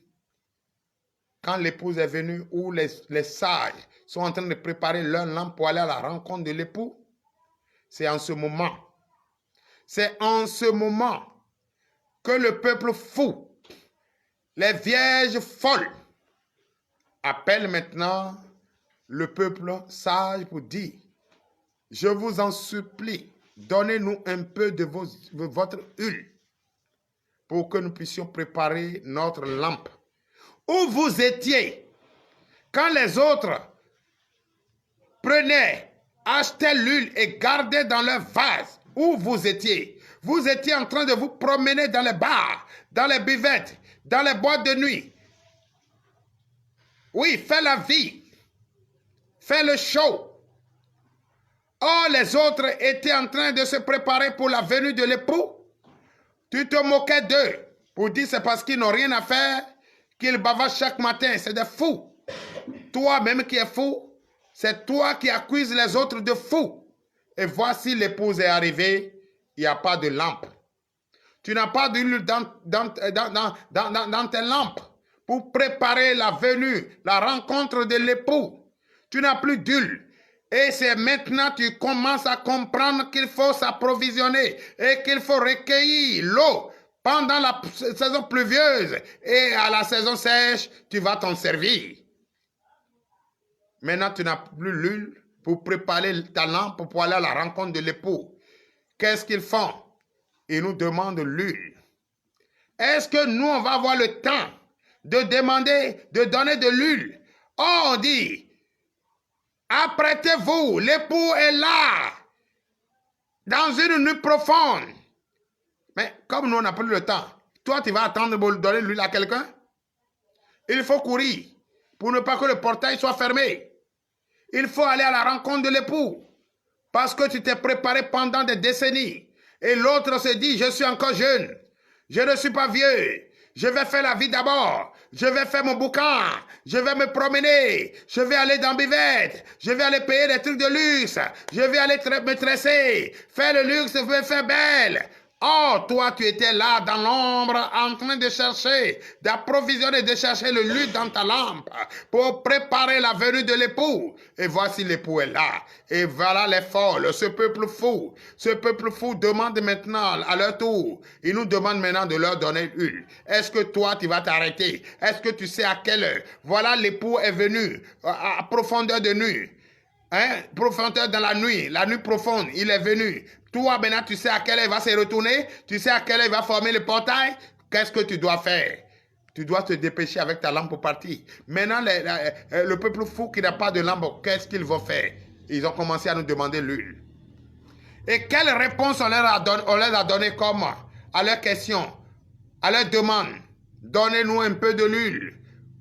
Quand l'épouse est venue, ou les sages sont en train de préparer leur lampe pour aller à la rencontre de l'époux, c'est en ce moment. C'est en ce moment que le peuple fou, les vierges folles, appelle maintenant le peuple sage pour dire, je vous en supplie, donnez-nous un peu de votre huile pour que nous puissions préparer notre lampe. Où vous étiez quand les autres prenaient, achetaient l'huile et gardaient dans leur vase? Où vous étiez? Vous étiez en train de vous promener dans les bars, dans les buvettes, dans les boîtes de nuit. Oui, fais la vie. Fais le show. Oh, les autres étaient en train de se préparer pour la venue de l'époux. Tu te moquais d'eux pour dire c'est parce qu'ils n'ont rien à faire qu'ils bavardent chaque matin. C'est des fous. Toi-même qui es fou, c'est toi qui accuses les autres de fous. Et voici l'épouse est arrivée, il n'y a pas de lampe. Tu n'as pas d'huile dans tes lampes pour préparer la venue, la rencontre de l'époux. Tu n'as plus d'huile. Et c'est maintenant que tu commences à comprendre qu'il faut s'approvisionner et qu'il faut recueillir l'eau pendant la saison pluvieuse. Et à la saison sèche, tu vas t'en servir. Maintenant, tu n'as plus l'huile pour préparer ta lampe pour aller à la rencontre de l'époux. Qu'est-ce qu'ils font? Ils nous demandent l'huile. Est-ce que nous, on va avoir le temps de demander, de donner de l'huile? Oh, on dit, apprêtez-vous, l'époux est là, dans une nuit profonde. comme nous, on n'a plus le temps, toi, tu vas attendre de donner l'huile à quelqu'un? Il faut courir pour ne pas que le portail soit fermé. Il faut aller à la rencontre de l'époux parce que tu t'es préparé pendant des décennies. Et l'autre se dit, je suis encore jeune, je ne suis pas vieux, je vais faire la vie d'abord, je vais faire mon boucan, je vais me promener, je vais aller dans Bivette, je vais aller payer des trucs de luxe, je vais aller me tresser, faire le luxe, me faire belle. Oh, toi, tu étais là dans l'ombre en train de chercher, d'approvisionner, de chercher le luxe dans ta lampe pour préparer la venue de l'époux. Et voici l'époux est là. Et voilà les folles, ce peuple fou. Ce peuple fou demande maintenant à leur tour. Il nous demande maintenant de leur donner l'huile. Est-ce que toi, tu vas t'arrêter? Est-ce que tu sais à quelle heure? Voilà, l'époux est venu à profondeur de nuit. Hein? Profondeur dans la nuit profonde, il est venu. Toi, maintenant, tu sais à quelle heure il va se retourner, tu sais à quelle heure il va former le portail. Qu'est-ce que tu dois faire? Tu dois te dépêcher avec ta lampe pour partir. Maintenant, le peuple fou qui n'a pas de lampe, qu'est-ce qu'ils vont faire? Ils ont commencé à nous demander l'huile. Et quelle réponse on leur a donné comme à leurs questions, à leurs demandes? Donnez-nous un peu de l'huile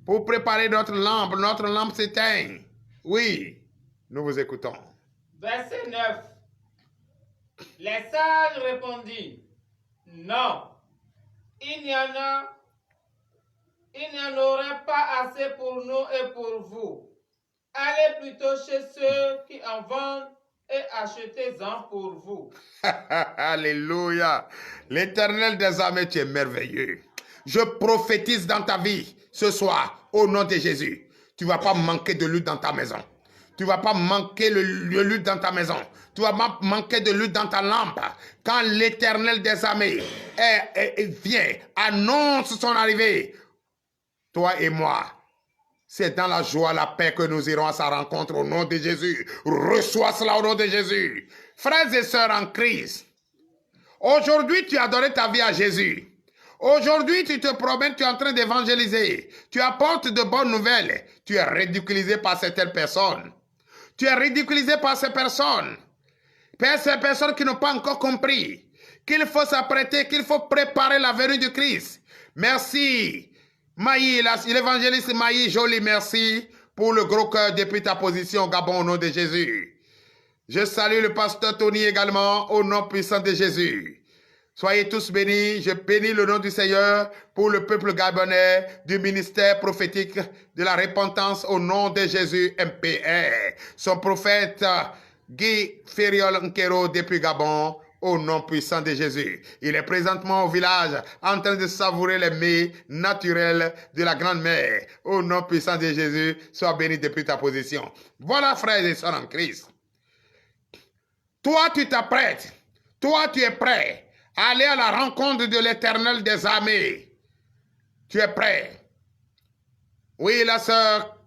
pour préparer notre lampe s'éteint. Oui. Nous vous écoutons. Verset 9. Les sages répondirent, non, il n'y en aurait pas assez pour nous et pour vous. Allez plutôt chez ceux qui en vendent et achetez-en pour vous. Alléluia. L'Éternel des armées, tu es merveilleux. Je prophétise dans ta vie ce soir au nom de Jésus. Tu ne vas pas manquer de l'huile dans ta maison. Tu ne vas pas manquer de l'huile dans ta maison. Tu vas pas manquer de l'huile dans ta lampe. Quand l'Éternel des armées vient, annonce son arrivée, toi et moi, c'est dans la joie, la paix que nous irons à sa rencontre au nom de Jésus. Reçois cela au nom de Jésus. Frères et sœurs en Christ, aujourd'hui tu as donné ta vie à Jésus. Aujourd'hui, tu te promènes, tu es en train d'évangéliser. Tu apportes de bonnes nouvelles. Tu es ridiculisé par certaines personnes. Tu es ridiculisé par ces personnes. Ces personnes qui n'ont pas encore compris qu'il faut s'apprêter, qu'il faut préparer la venue du Christ. Merci. Maï, l'évangéliste Maï, joli, merci pour le gros cœur depuis ta position, Gabon, au nom de Jésus. Je salue le pasteur Tony également, au nom puissant de Jésus. Soyez tous bénis. Je bénis le nom du Seigneur pour le peuple gabonais du ministère prophétique de la repentance au nom de Jésus MPR. Son prophète Guy Feriol Nkero depuis Gabon au nom puissant de Jésus. Il est présentement au village en train de savourer les mets naturels de la grande mer. Au nom puissant de Jésus, sois béni depuis ta position. Voilà, frères et sœurs en Christ. Toi, tu t'apprêtes. Toi, tu es prêt. Aller à la rencontre de l'Éternel des armées. Tu es prêt? Oui, la sœur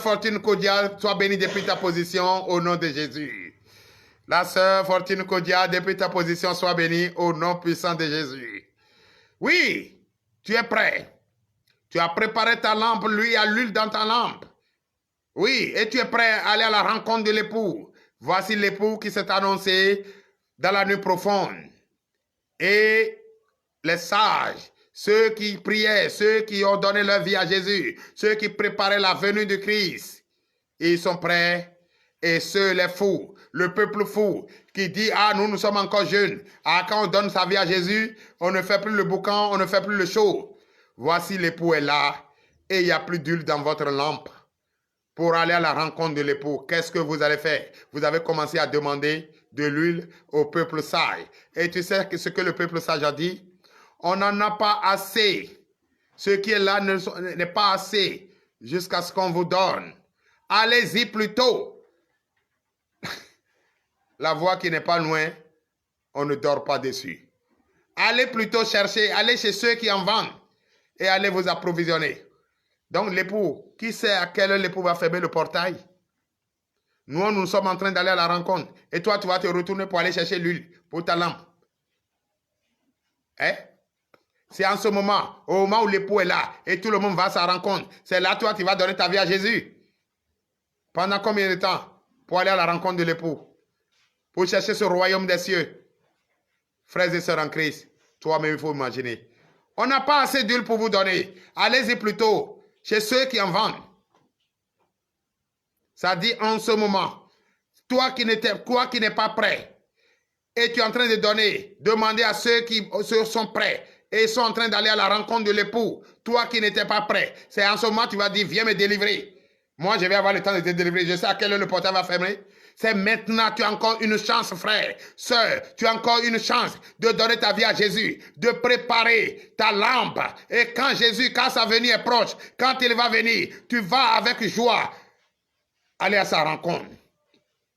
Fortune Kodia, sois bénie depuis ta position au nom de Jésus. La sœur Fortune Kodia, depuis ta position, sois bénie au nom puissant de Jésus. Oui, tu es prêt. Tu as préparé ta lampe, lui a l'huile dans ta lampe. Oui, et tu es prêt à aller à la rencontre de l'époux. Voici l'époux qui s'est annoncé dans la nuit profonde. Et les sages, ceux qui priaient, ceux qui ont donné leur vie à Jésus, ceux qui préparaient la venue de Christ, ils sont prêts. Et ceux, les fous, le peuple fou, qui dit, ah, nous sommes encore jeunes. Ah, quand on donne sa vie à Jésus, on ne fait plus le boucan, on ne fait plus le show. Voici l'époux est là, et il n'y a plus d'huile dans votre lampe. Pour aller à la rencontre de l'époux, qu'est-ce que vous allez faire? Vous avez commencé à demander de l'huile au peuple sage. Et tu sais ce que le peuple sage a dit? On n'en a pas assez. Ce qui est là n'est pas assez jusqu'à ce qu'on vous donne. Allez-y plutôt. La voie qui n'est pas loin, on ne dort pas dessus. Allez plutôt chercher, allez chez ceux qui en vendent et allez vous approvisionner. Donc l'époux, qui sait à quelle heure l'époux va fermer le portail? Nous sommes en train d'aller à la rencontre. Et toi, tu vas te retourner pour aller chercher l'huile pour ta lampe. Hein? C'est en ce moment, au moment où l'époux est là et tout le monde va à sa rencontre. C'est là, toi, tu vas donner ta vie à Jésus. Pendant combien de temps? Pour aller à la rencontre de l'époux. Pour chercher ce royaume des cieux. Frères et sœurs en Christ, Toi-même, il faut imaginer. On n'a pas assez d'huile pour vous donner. Allez-y plutôt chez ceux qui en vendent. Ça dit en ce moment, toi qui n'es pas prêt, et tu es en train de donner, demandez à ceux qui sont prêts, et ils sont en train d'aller à la rencontre de l'époux. Toi qui n'étais pas prêt, c'est en ce moment tu vas dire, viens me délivrer. Moi, je vais avoir le temps de te délivrer. Je sais à quelle heure le portail va fermer. C'est maintenant, tu as encore une chance, frère, sœur, tu as encore une chance de donner ta vie à Jésus, de préparer ta lampe. Et quand sa venue est proche, quand il va venir, tu vas avec joie aller à sa rencontre.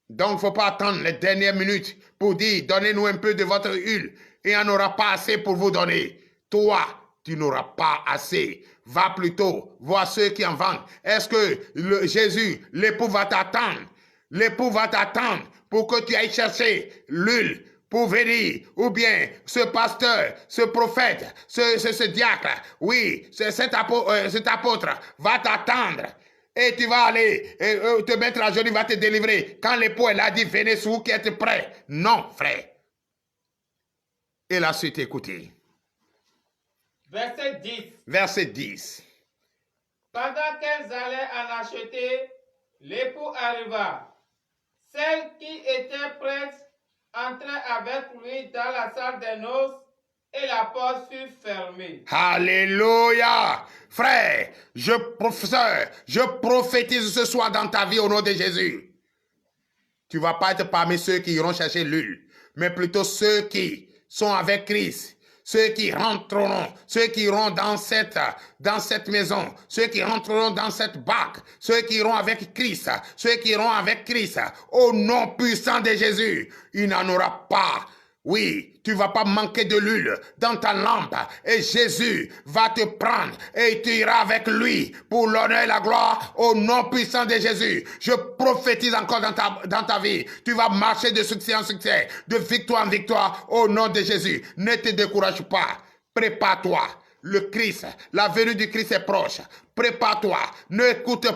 Donc, il ne faut pas attendre les dernières minutes pour dire, donnez-nous un peu de votre huile. Et il n'y en aura pas assez pour vous donner. Toi, tu n'auras pas assez. Va plutôt voir ceux qui en vendent. Est-ce que Jésus, l'époux va t'attendre? L'époux va t'attendre pour que tu ailles chercher l'huile pour venir, ou bien ce pasteur, ce prophète, ce diacre, oui, cet apôtre va t'attendre. Et tu vas aller te mettre à genoux, il va te délivrer. Quand l'époux est là, dit, venez sous vous qui êtes prêts. Non, frère. Et la suite, écoutez. Verset 10. Verset 10. Pendant qu'elles allaient en acheter, l'époux arriva. Celle qui était prête entrait avec lui dans la salle des noces et la porte fut fermée. Alléluia. Frère, je prophétise ce soir dans ta vie au nom de Jésus. Tu ne vas pas être parmi ceux qui iront chercher l'huile, mais plutôt ceux qui sont avec Christ. Ceux qui rentreront, ceux qui iront dans cette maison, ceux qui rentreront dans cette barque, ceux qui iront avec Christ, ceux qui iront avec Christ, au nom puissant de Jésus, il n'en aura pas. Oui, tu ne vas pas manquer de l'huile dans ta lampe et Jésus va te prendre et tu iras avec lui pour l'honneur et la gloire au nom puissant de Jésus. Je prophétise encore dans ta vie. Tu vas marcher de succès en succès, de victoire en victoire au nom de Jésus. Ne te décourage pas. Prépare-toi. Le Christ, la venue du Christ est proche. Prépare-toi. N'écoutez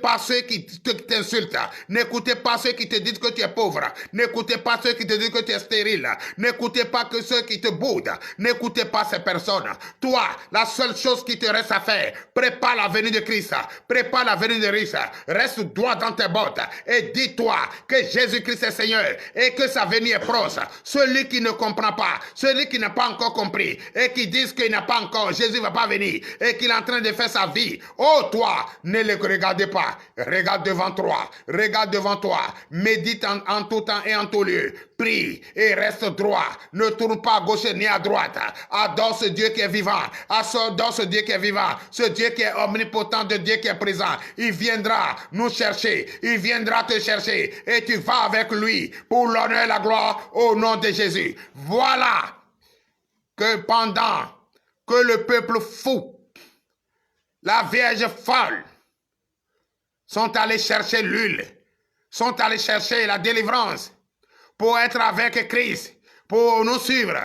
pas ceux qui t'insultent. N'écoutez pas ceux qui te disent que tu es pauvre. N'écoutez pas ceux qui te disent que tu es stérile. N'écoutez pas que ceux qui te boudent. N'écoutez pas ces personnes. Toi, la seule chose qui te reste à faire, prépare la venue de Christ. Prépare la venue de Christ. Reste droit dans tes bottes et dis-toi que Jésus-Christ est Seigneur et que sa venue est proche. Celui qui ne comprend pas, celui qui n'a pas encore compris et qui dit qu'il n'a pas encore, Jésus ne va pas venir et qu'il est en train de faire sa vie. Oh toi, ne le regardez pas. Regarde devant toi. Regarde devant toi. Médite en tout temps et en tout lieu. Prie et reste droit. Ne tourne pas à gauche ni à droite. Adore ce Dieu qui est vivant. Adore ce Dieu qui est vivant. Ce Dieu qui est omnipotent, de Dieu qui est présent. Il viendra nous chercher. Il viendra te chercher. Et tu vas avec lui pour l'honneur et la gloire au nom de Jésus. Voilà que pendant que le peuple fou, la Vierge folle, sont allés chercher l'huile, sont allés chercher la délivrance pour être avec Christ, pour nous suivre.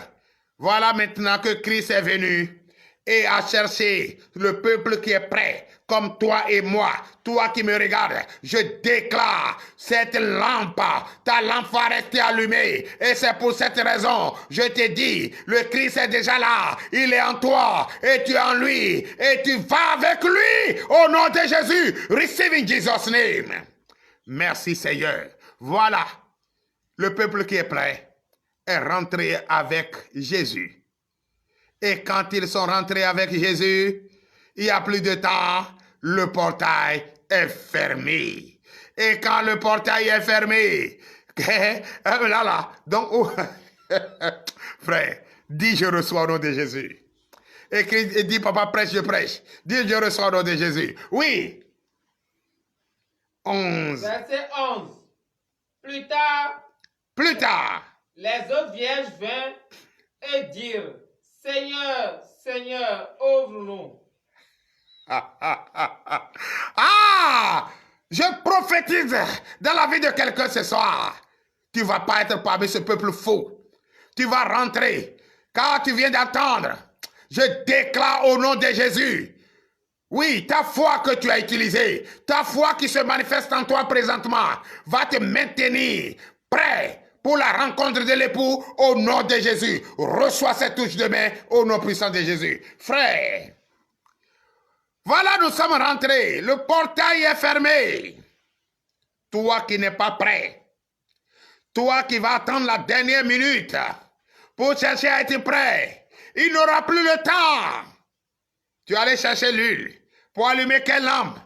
Voilà maintenant que Christ est venu et a cherché le peuple qui est prêt, comme toi et moi. Toi qui me regardes, je déclare cette lampe, ta lampe va rester allumée. Et c'est pour cette raison, je te dis, le Christ est déjà là. Il est en toi et tu es en lui. Et tu vas avec lui au nom de Jésus. Receive in Jesus' name. Merci Seigneur. Voilà, le peuple qui est prêt est rentré avec Jésus. Et quand ils sont rentrés avec Jésus, il n'y a plus de temps, le portail est fermé. Et quand le portail est fermé, donc, frère, dis je reçois au nom de Jésus. Et dis papa prêche, je prêche. Dis je reçois au nom de Jésus. Oui. 11. Verset 11. Plus tard, les autres vierges vinrent et dirent, Seigneur, Seigneur, ouvre-nous. Je prophétise dans la vie de quelqu'un ce soir. Tu ne vas pas être parmi ce peuple fou. Tu vas rentrer. Car tu viens d'attendre. Je déclare au nom de Jésus. Oui, ta foi que tu as utilisée, ta foi qui se manifeste en toi présentement, va te maintenir prêt pour la rencontre de l'époux au nom de Jésus. Reçois cette touche de main au nom puissant de Jésus. Frère, voilà, nous sommes rentrés. Le portail est fermé. Toi qui n'es pas prêt, toi qui vas attendre la dernière minute pour chercher à être prêt, il n'aura plus le temps. Tu allais chercher l'huile pour allumer quelle lampe?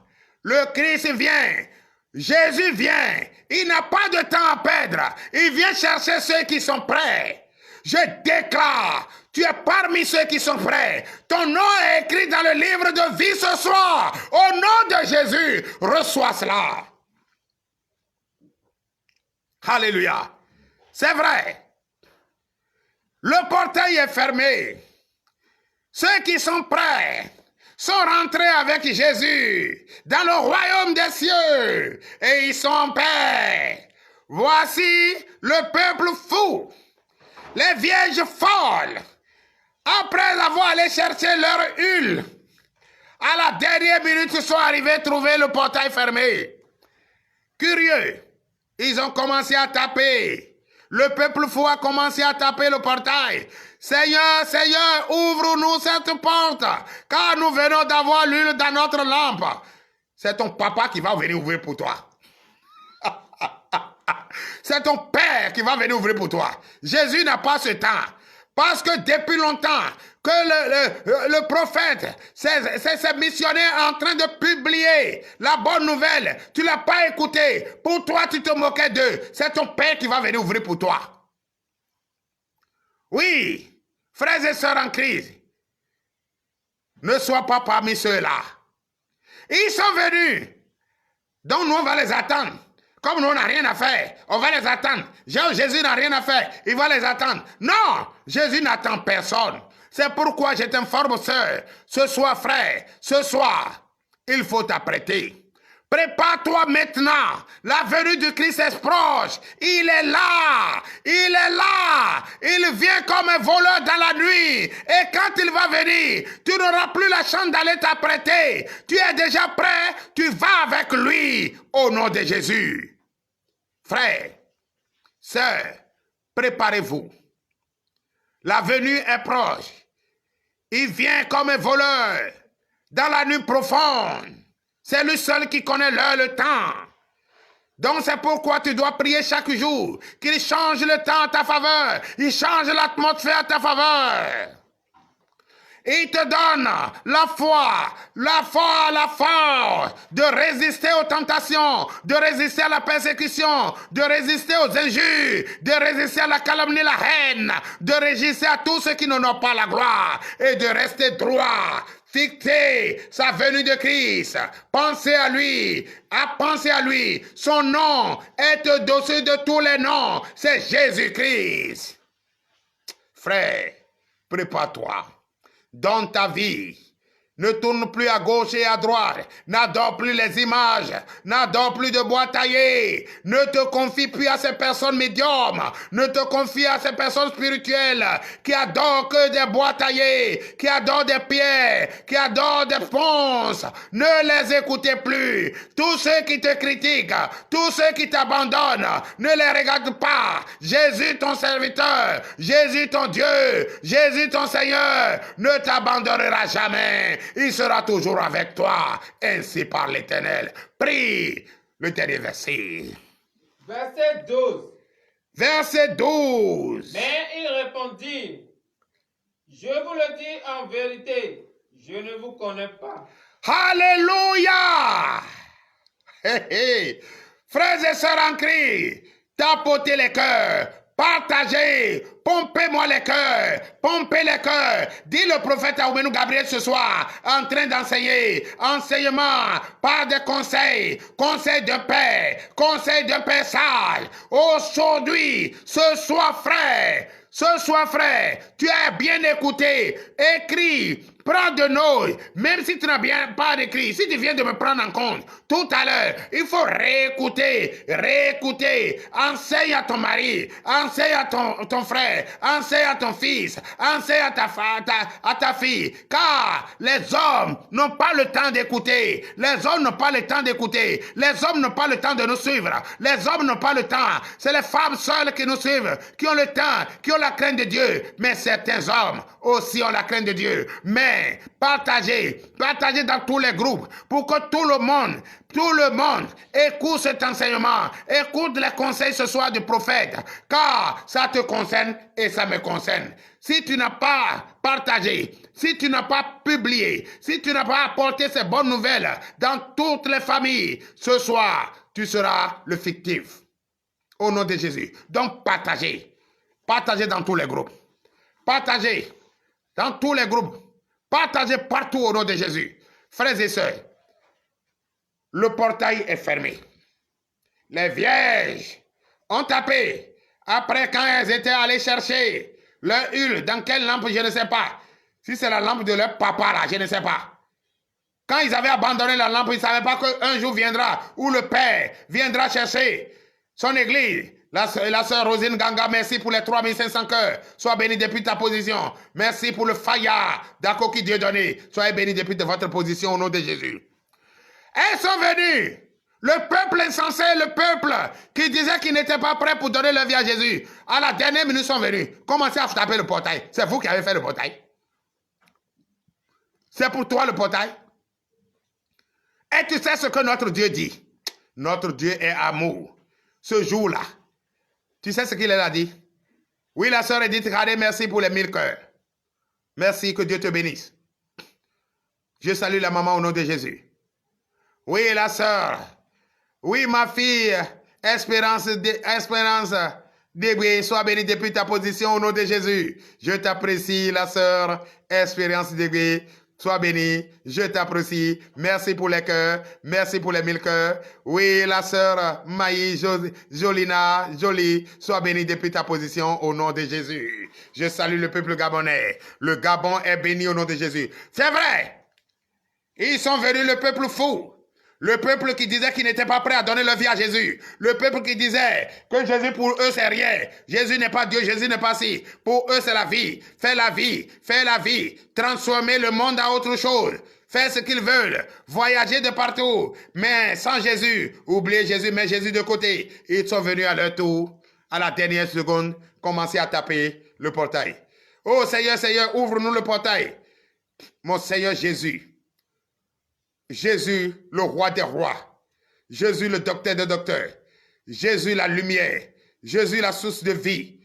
Le Christ vient. Jésus vient. Il n'a pas de temps à perdre. Il vient chercher ceux qui sont prêts. Je déclare, tu es parmi ceux qui sont prêts. Ton nom est écrit dans le livre de vie ce soir. Au nom de Jésus, reçois cela. Alléluia. C'est vrai. Le portail est fermé. Ceux qui sont prêts sont rentrés avec Jésus dans le royaume des cieux et ils sont en paix. Voici le peuple fou, les vierges folles, après avoir allé chercher leur huile, à la dernière minute sont arrivés trouver le portail fermé. Curieux, ils ont commencé à taper. Le peuple fou a commencé à taper le portail. Seigneur, Seigneur, ouvre-nous cette porte, car nous venons d'avoir l'huile dans notre lampe. C'est ton papa qui va venir ouvrir pour toi. C'est ton père qui va venir ouvrir pour toi. Jésus n'a pas ce temps. Parce que depuis longtemps que le prophète, ces missionnaires en train de publier la bonne nouvelle, tu ne l'as pas écouté. Pour toi, tu te moquais d'eux. C'est ton père qui va venir ouvrir pour toi. Oui, frères et sœurs en crise, ne sois pas parmi ceux-là. Ils sont venus. Donc nous, on va les attendre. Comme nous, on n'a rien à faire, on va les attendre. Jésus n'a rien à faire, il va les attendre. Non, Jésus n'attend personne. C'est pourquoi je t'informe, sœur, ce soir, frère, ce soir, il faut t'apprêter. Prépare-toi maintenant. La venue du Christ est proche. Il est là. Il est là. Il vient comme un voleur dans la nuit. Et quand il va venir, tu n'auras plus la chance d'aller t'apprêter. Tu es déjà prêt. Tu vas avec lui au nom de Jésus. Frères, sœurs, préparez-vous. La venue est proche. Il vient comme un voleur dans la nuit profonde. C'est lui seul qui connaît l'heure, le temps. Donc c'est pourquoi tu dois prier chaque jour qu'il change le temps à ta faveur. Il change l'atmosphère à ta faveur. Il te donne la foi, la force de résister aux tentations, de résister à la persécution, de résister aux injures, de résister à la calomnie, la haine, de résister à tous ceux qui n'en ont pas la gloire et de rester droit. Fixez sa venue de Christ. Pensez à lui. Pensez à lui. Son nom est au-dessus de tous les noms. C'est Jésus-Christ. Frère, prépare-toi. Dans ta vie, ne tourne plus à gauche et à droite. N'adore plus les images. N'adore plus de bois taillés. Ne te confie plus à ces personnes médiums. Ne te confie à ces personnes spirituelles qui adorent que des bois taillés, qui adorent des pierres, qui adorent des ponces. Ne les écoutez plus. Tous ceux qui te critiquent, tous ceux qui t'abandonnent, ne les regarde pas. Jésus ton serviteur, Jésus ton Dieu, Jésus ton Seigneur ne t'abandonnera jamais. Il sera toujours avec toi, ainsi par l'Éternel. Prie le dernier verset. Verset 12. Verset 12. Mais il répondit, je vous le dis en vérité, je ne vous connais pas. Alléluia. Hey, hey. Frères et sœurs en Christ, tapotez les cœurs. Partagez, pompez-moi les cœurs, pompez les cœurs. Dit le prophète Aoumenou Gabriel ce soir, en train d'enseigner, enseignement par des conseils, conseils de paix, conseils de paix sage. Aujourd'hui, ce soir frère, tu as bien écouté, écris prends de notes, même si tu n'as bien pas écrit, si tu viens de me prendre en compte tout à l'heure, il faut réécouter, enseigne à ton mari, enseigne à ton frère, enseigne à ton fils, enseigne à ta fille, car les hommes n'ont pas le temps d'écouter, les hommes n'ont pas le temps d'écouter, les hommes n'ont pas le temps de nous suivre, les hommes n'ont pas le temps, c'est les femmes seules qui nous suivent, qui ont le temps, qui ont la crainte de Dieu, mais certains hommes aussi ont la crainte de Dieu, mais partagez dans tous les groupes, pour que tout le monde écoute cet enseignement, écoute les conseils ce soir du prophète, car ça te concerne et ça me concerne. Si tu n'as pas partagé, si tu n'as pas publié, si tu n'as pas apporté ces bonnes nouvelles dans toutes les familles, ce soir, tu seras le fictif. Au nom de Jésus. Donc, partagez. Partagez dans tous les groupes. Partagez dans tous les groupes. Partagez partout au nom de Jésus. Frères et sœurs, le portail est fermé. Les vierges ont tapé. Après, quand elles étaient allées chercher leur huile, dans quelle lampe, je ne sais pas. Si c'est la lampe de leur papa, là, je ne sais pas. Quand ils avaient abandonné la lampe, ils ne savaient pas qu'un jour viendra où le Père viendra chercher son église. La sœur Rosine Ganga, merci pour les 3500 cœurs. Sois béni depuis ta position. Merci pour le faya d'Akoki Dieu donné. Soyez béni depuis de votre position au nom de Jésus. Elles sont venues. Le peuple insensé, le peuple qui disait qu'il n'était pas prêt pour donner leur vie à Jésus. À la dernière minute, ils sont venus. Commencez à taper le portail. C'est vous qui avez fait le portail. C'est pour toi le portail. Et tu sais ce que notre Dieu dit. Notre Dieu est amour. Ce jour-là, tu sais ce qu'il a dit? Oui, la sœur Edith Radé, merci pour les 1000 cœurs. Merci, que Dieu te bénisse. Je salue la maman au nom de Jésus. Oui, la sœur. Oui, ma fille, Espérance Débé, sois bénie depuis ta position au nom de Jésus. Je t'apprécie, la sœur Espérance Débé. Sois bénie, je t'apprécie. Merci pour les cœurs, merci pour les 1000 cœurs. Oui, la sœur Maï Jolina, Jolie, sois bénie depuis ta position au nom de Jésus. Je salue le peuple gabonais. Le Gabon est béni au nom de Jésus. C'est vrai. Ils sont venus, le peuple fou. Le peuple qui disait qu'il n'était pas prêt à donner leur vie à Jésus. Le peuple qui disait que Jésus pour eux c'est rien. Jésus n'est pas Dieu, Jésus n'est pas si. Pour eux c'est la vie. Fais la vie, fais la vie. Transformer le monde à autre chose. Faire ce qu'ils veulent. Voyager de partout. Mais sans Jésus. Oubliez Jésus, mais Jésus de côté. Ils sont venus à leur tour. À la dernière seconde, commencer à taper le portail. Oh Seigneur, Seigneur, ouvre-nous le portail. Mon Seigneur Jésus. Jésus, le roi des rois. Jésus, le docteur des docteurs. Jésus, la lumière. Jésus, la source de vie.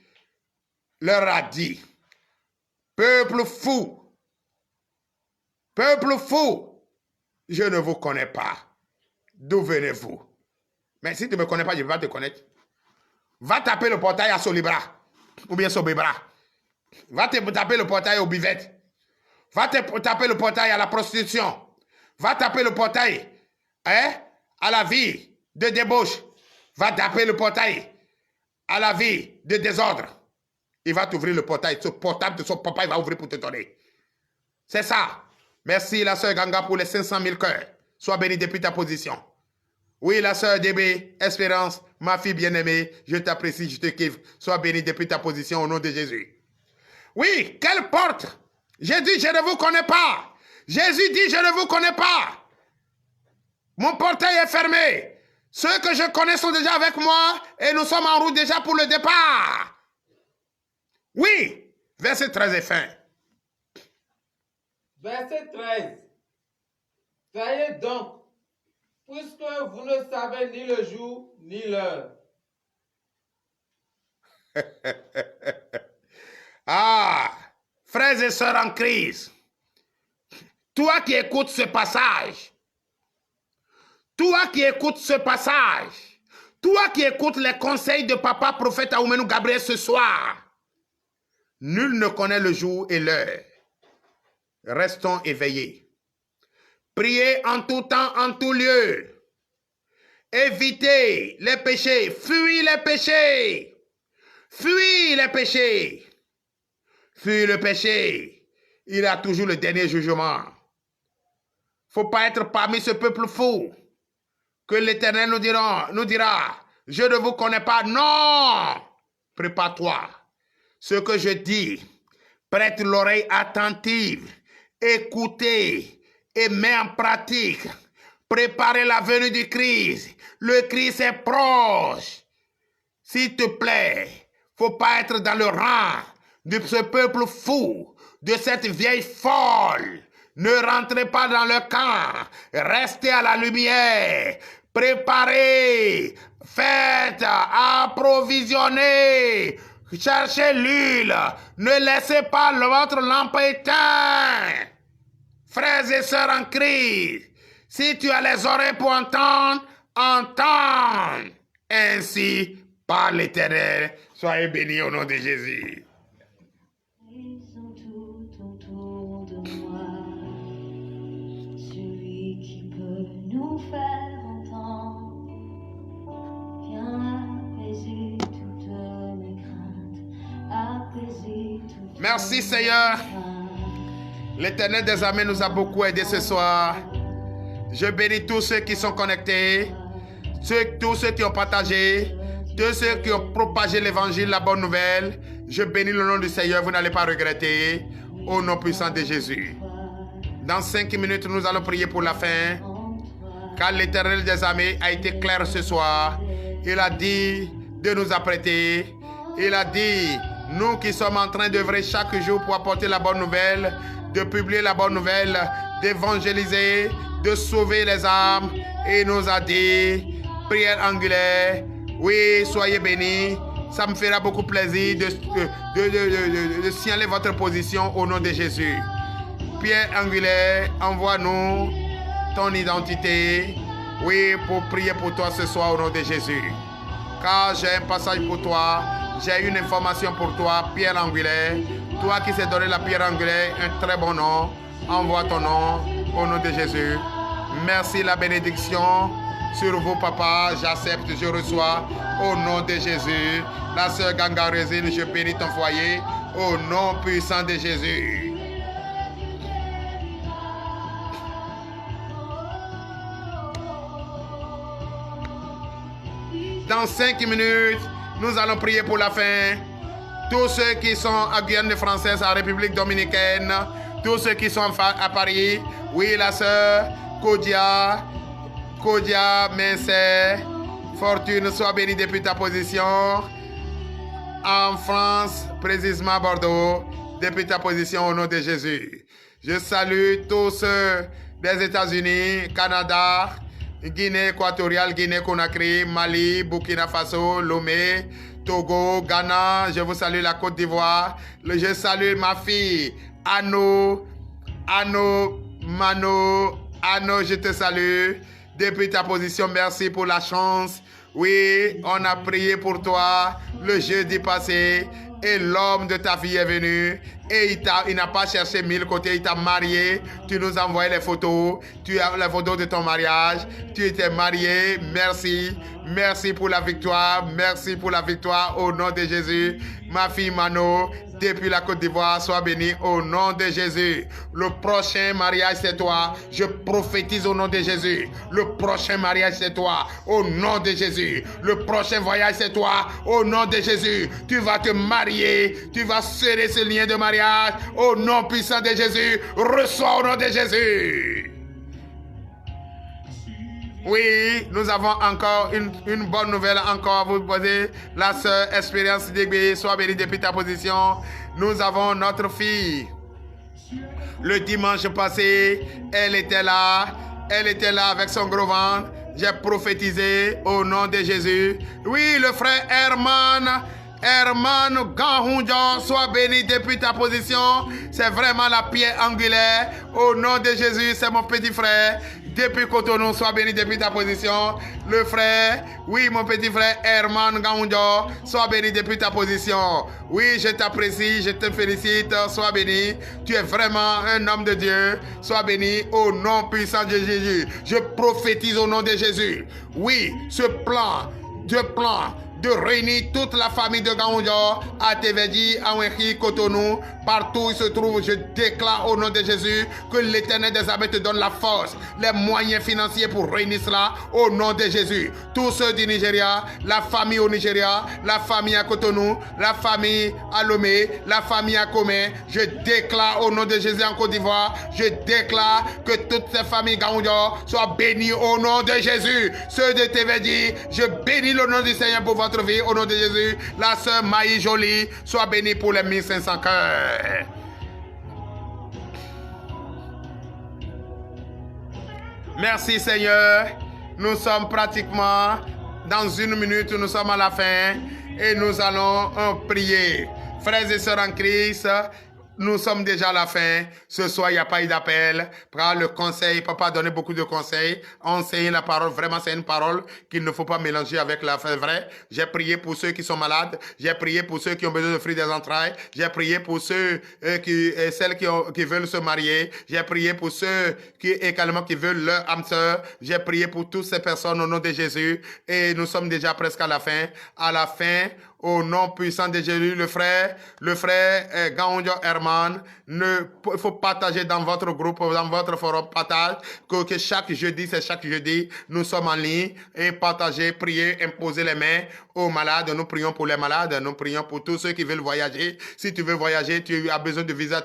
Leur a dit, peuple fou, je ne vous connais pas. D'où venez-vous? Mais si tu ne me connais pas, je ne vais pas te connaître. Va taper le portail à Solibra, ou bien Sobibra. Va te taper le portail au buvette. Va te taper le portail à la prostitution. Va taper le portail à la vie de débauche. Va taper le portail à la vie de désordre. Il va t'ouvrir le portail. Ce portable de son papa, il va ouvrir pour te donner. C'est ça. Merci la sœur Ganga pour les 500 000 cœurs. Sois bénie depuis ta position. Oui, la sœur DB, Espérance, ma fille bien-aimée, je t'apprécie, je te kiffe. Sois bénie depuis ta position au nom de Jésus. Oui, quelle porte? J'ai dit, je ne vous connais pas. Jésus dit, je ne vous connais pas. Mon portail est fermé. Ceux que je connais sont déjà avec moi et nous sommes en route déjà pour le départ. Oui, verset 13 et fin. Verset 13. Veillez donc, puisque vous ne savez ni le jour ni l'heure. Ah, frères et sœurs en crise, toi qui écoutes ce passage, toi qui écoutes les conseils de papa prophète Aoumenou Gabriel ce soir, nul ne connaît le jour et l'heure. Restons éveillés. Priez en tout temps, en tout lieu. Évitez les péchés, fuyez les péchés. Fuyez les péchés. Fuyez le péché. il y a toujours le dernier jugement. Il ne faut pas être parmi ce peuple fou. Que l'Éternel nous dira, je ne vous connais pas. Non! Prépare-toi. Ce que je dis, prête l'oreille attentive, écoutez et mets en pratique. Préparez la venue du Christ. Le Christ est proche. S'il te plaît, il ne faut pas être dans le rang de ce peuple fou, de cette vieille folle. Ne rentrez pas dans le camp. Restez à la lumière. Préparez. Faites. Approvisionnez. Cherchez l'huile. Ne laissez pas votre lampe éteinte. Frères et sœurs en Christ, si tu as les oreilles pour entendre, entends. Ainsi, par l'Éternel, soyez bénis au nom de Jésus. Ils sont tout autour de moi. Celui qui peut nous faire entendre vient apaiser toutes mes craintes, apaiser toutes Merci Seigneur. mes craintes. L'Éternel des armées nous a beaucoup aidés ce soir. Je bénis tous ceux qui sont connectés, tous ceux qui ont partagé, tous ceux qui ont propagé l'évangile, la bonne nouvelle. Je bénis le nom du Seigneur, vous n'allez pas regretter. Au nom puissant de Jésus. Dans 5 minutes, nous allons prier pour la fin. Car l'Éternel des armées a été clair ce soir. Il a dit de nous apprêter. Il a dit, nous qui sommes en train d'œuvrer chaque jour pour apporter la bonne nouvelle, de publier la bonne nouvelle, d'évangéliser, de sauver les âmes. Et il nous a dit, prière angulaire, oui, soyez bénis. Ça me fera beaucoup plaisir de signaler votre position au nom de Jésus. Pierre angulaire, envoie-nous ton identité, oui, pour prier pour toi ce soir au nom de Jésus. Car j'ai un passage pour toi, j'ai une information pour toi, pierre angulaire. Toi qui s'est donné la pierre angulaire, un très bon nom, envoie ton nom au nom de Jésus. Merci la bénédiction sur vous, papa. J'accepte, je reçois au nom de Jésus. La sœur Gangarésine, je bénis ton foyer au nom puissant de Jésus. Dans 5 minutes, nous allons prier pour la fin. Tous ceux qui sont à Guyane française, en République dominicaine, tous ceux qui sont à Paris, oui, la sœur Kodia, Mincé, Fortune, sois bénie depuis ta position. En France, précisément à Bordeaux, depuis ta position au nom de Jésus. Je salue tous ceux des États-Unis, Canada, Guinée équatoriale, Guinée-Conakry, Mali, Burkina Faso, Lomé, Togo, Ghana. Je vous salue la Côte d'Ivoire. Je salue ma fille, Anno, je te salue. Depuis ta position, merci pour la chance. Oui, on a prié pour toi le jeudi passé et l'homme de ta vie est venu et il n'a pas cherché 1000 côtés, il t'a marié. Tu nous as envoyé les photos, tu as les photos de ton mariage, tu étais marié. Merci, merci pour la victoire, merci pour la victoire au nom de Jésus. Ma fille Mano, depuis la Côte d'Ivoire, sois bénie au nom de Jésus. Le prochain mariage, c'est toi. Je prophétise au nom de Jésus. Le prochain mariage, c'est toi. Au nom de Jésus. Le prochain voyage, c'est toi. Au nom de Jésus. Tu vas te marier. Tu vas sceller ce lien de mariage. Au nom puissant de Jésus. Reçois au nom de Jésus. Oui, nous avons encore une bonne nouvelle encore à vous poser. La sœur Espérance Digby, sois bénie depuis ta position. Nous avons notre fille. Le dimanche passé, elle était là avec son gros ventre. J'ai prophétisé au nom de Jésus. Oui, le frère Herman Ganhunjo, sois béni depuis ta position. C'est vraiment la pierre angulaire. Au nom de Jésus, c'est mon petit frère. Depuis Cotonou, sois béni depuis ta position. Le frère, oui, mon petit frère Herman Ganhunjo, sois béni depuis ta position. Oui, je t'apprécie, je te félicite, sois béni. Tu es vraiment un homme de Dieu. Sois béni au nom puissant de Jésus. Je prophétise au nom de Jésus. Oui, ce plan de réunir toute la famille de Gaoundjo à Tevedji, à Wenki, Cotonou, partout où il se trouve. Je déclare au nom de Jésus que l'Éternel des armées te donne la force, les moyens financiers pour réunir cela au nom de Jésus. Tous ceux du Nigeria, la famille au Nigeria, la famille à Cotonou, la famille à Lomé, la famille à Comé, je déclare au nom de Jésus en Côte d'Ivoire, je déclare que toutes ces familles Gaoundjo soient bénies au nom de Jésus. Ceux de Tevedji, je bénis le nom du Seigneur pour votre vie au nom de Jésus. La sœur Maï Jolie soit bénie pour les 1500 cœurs. Merci Seigneur. Nous sommes pratiquement dans 1 minute, nous sommes à la fin et nous allons prier. Frères et sœurs en Christ, nous sommes déjà à la fin. Ce soir, il n'y a pas eu d'appel. Prends le conseil. Papa a donné beaucoup de conseils. Enseigner la parole. Vraiment, c'est une parole qu'il ne faut pas mélanger avec la vraie. J'ai prié pour ceux qui sont malades. J'ai prié pour ceux qui ont besoin de fruits des entrailles. J'ai prié pour celles qui veulent se marier. J'ai prié pour ceux également qui veulent leur âme sœur. J'ai prié pour toutes ces personnes au nom de Jésus. Et nous sommes déjà presque à la fin. À la fin, au nom puissant de Jésus, le frère Gaoundjo Herman, il faut partager dans votre groupe, dans votre forum, partage, que chaque jeudi, nous sommes en ligne et partagez, priez, imposez les mains aux malades. Nous prions pour les malades, nous prions pour tous ceux qui veulent voyager. Si tu veux voyager, tu as besoin de visa.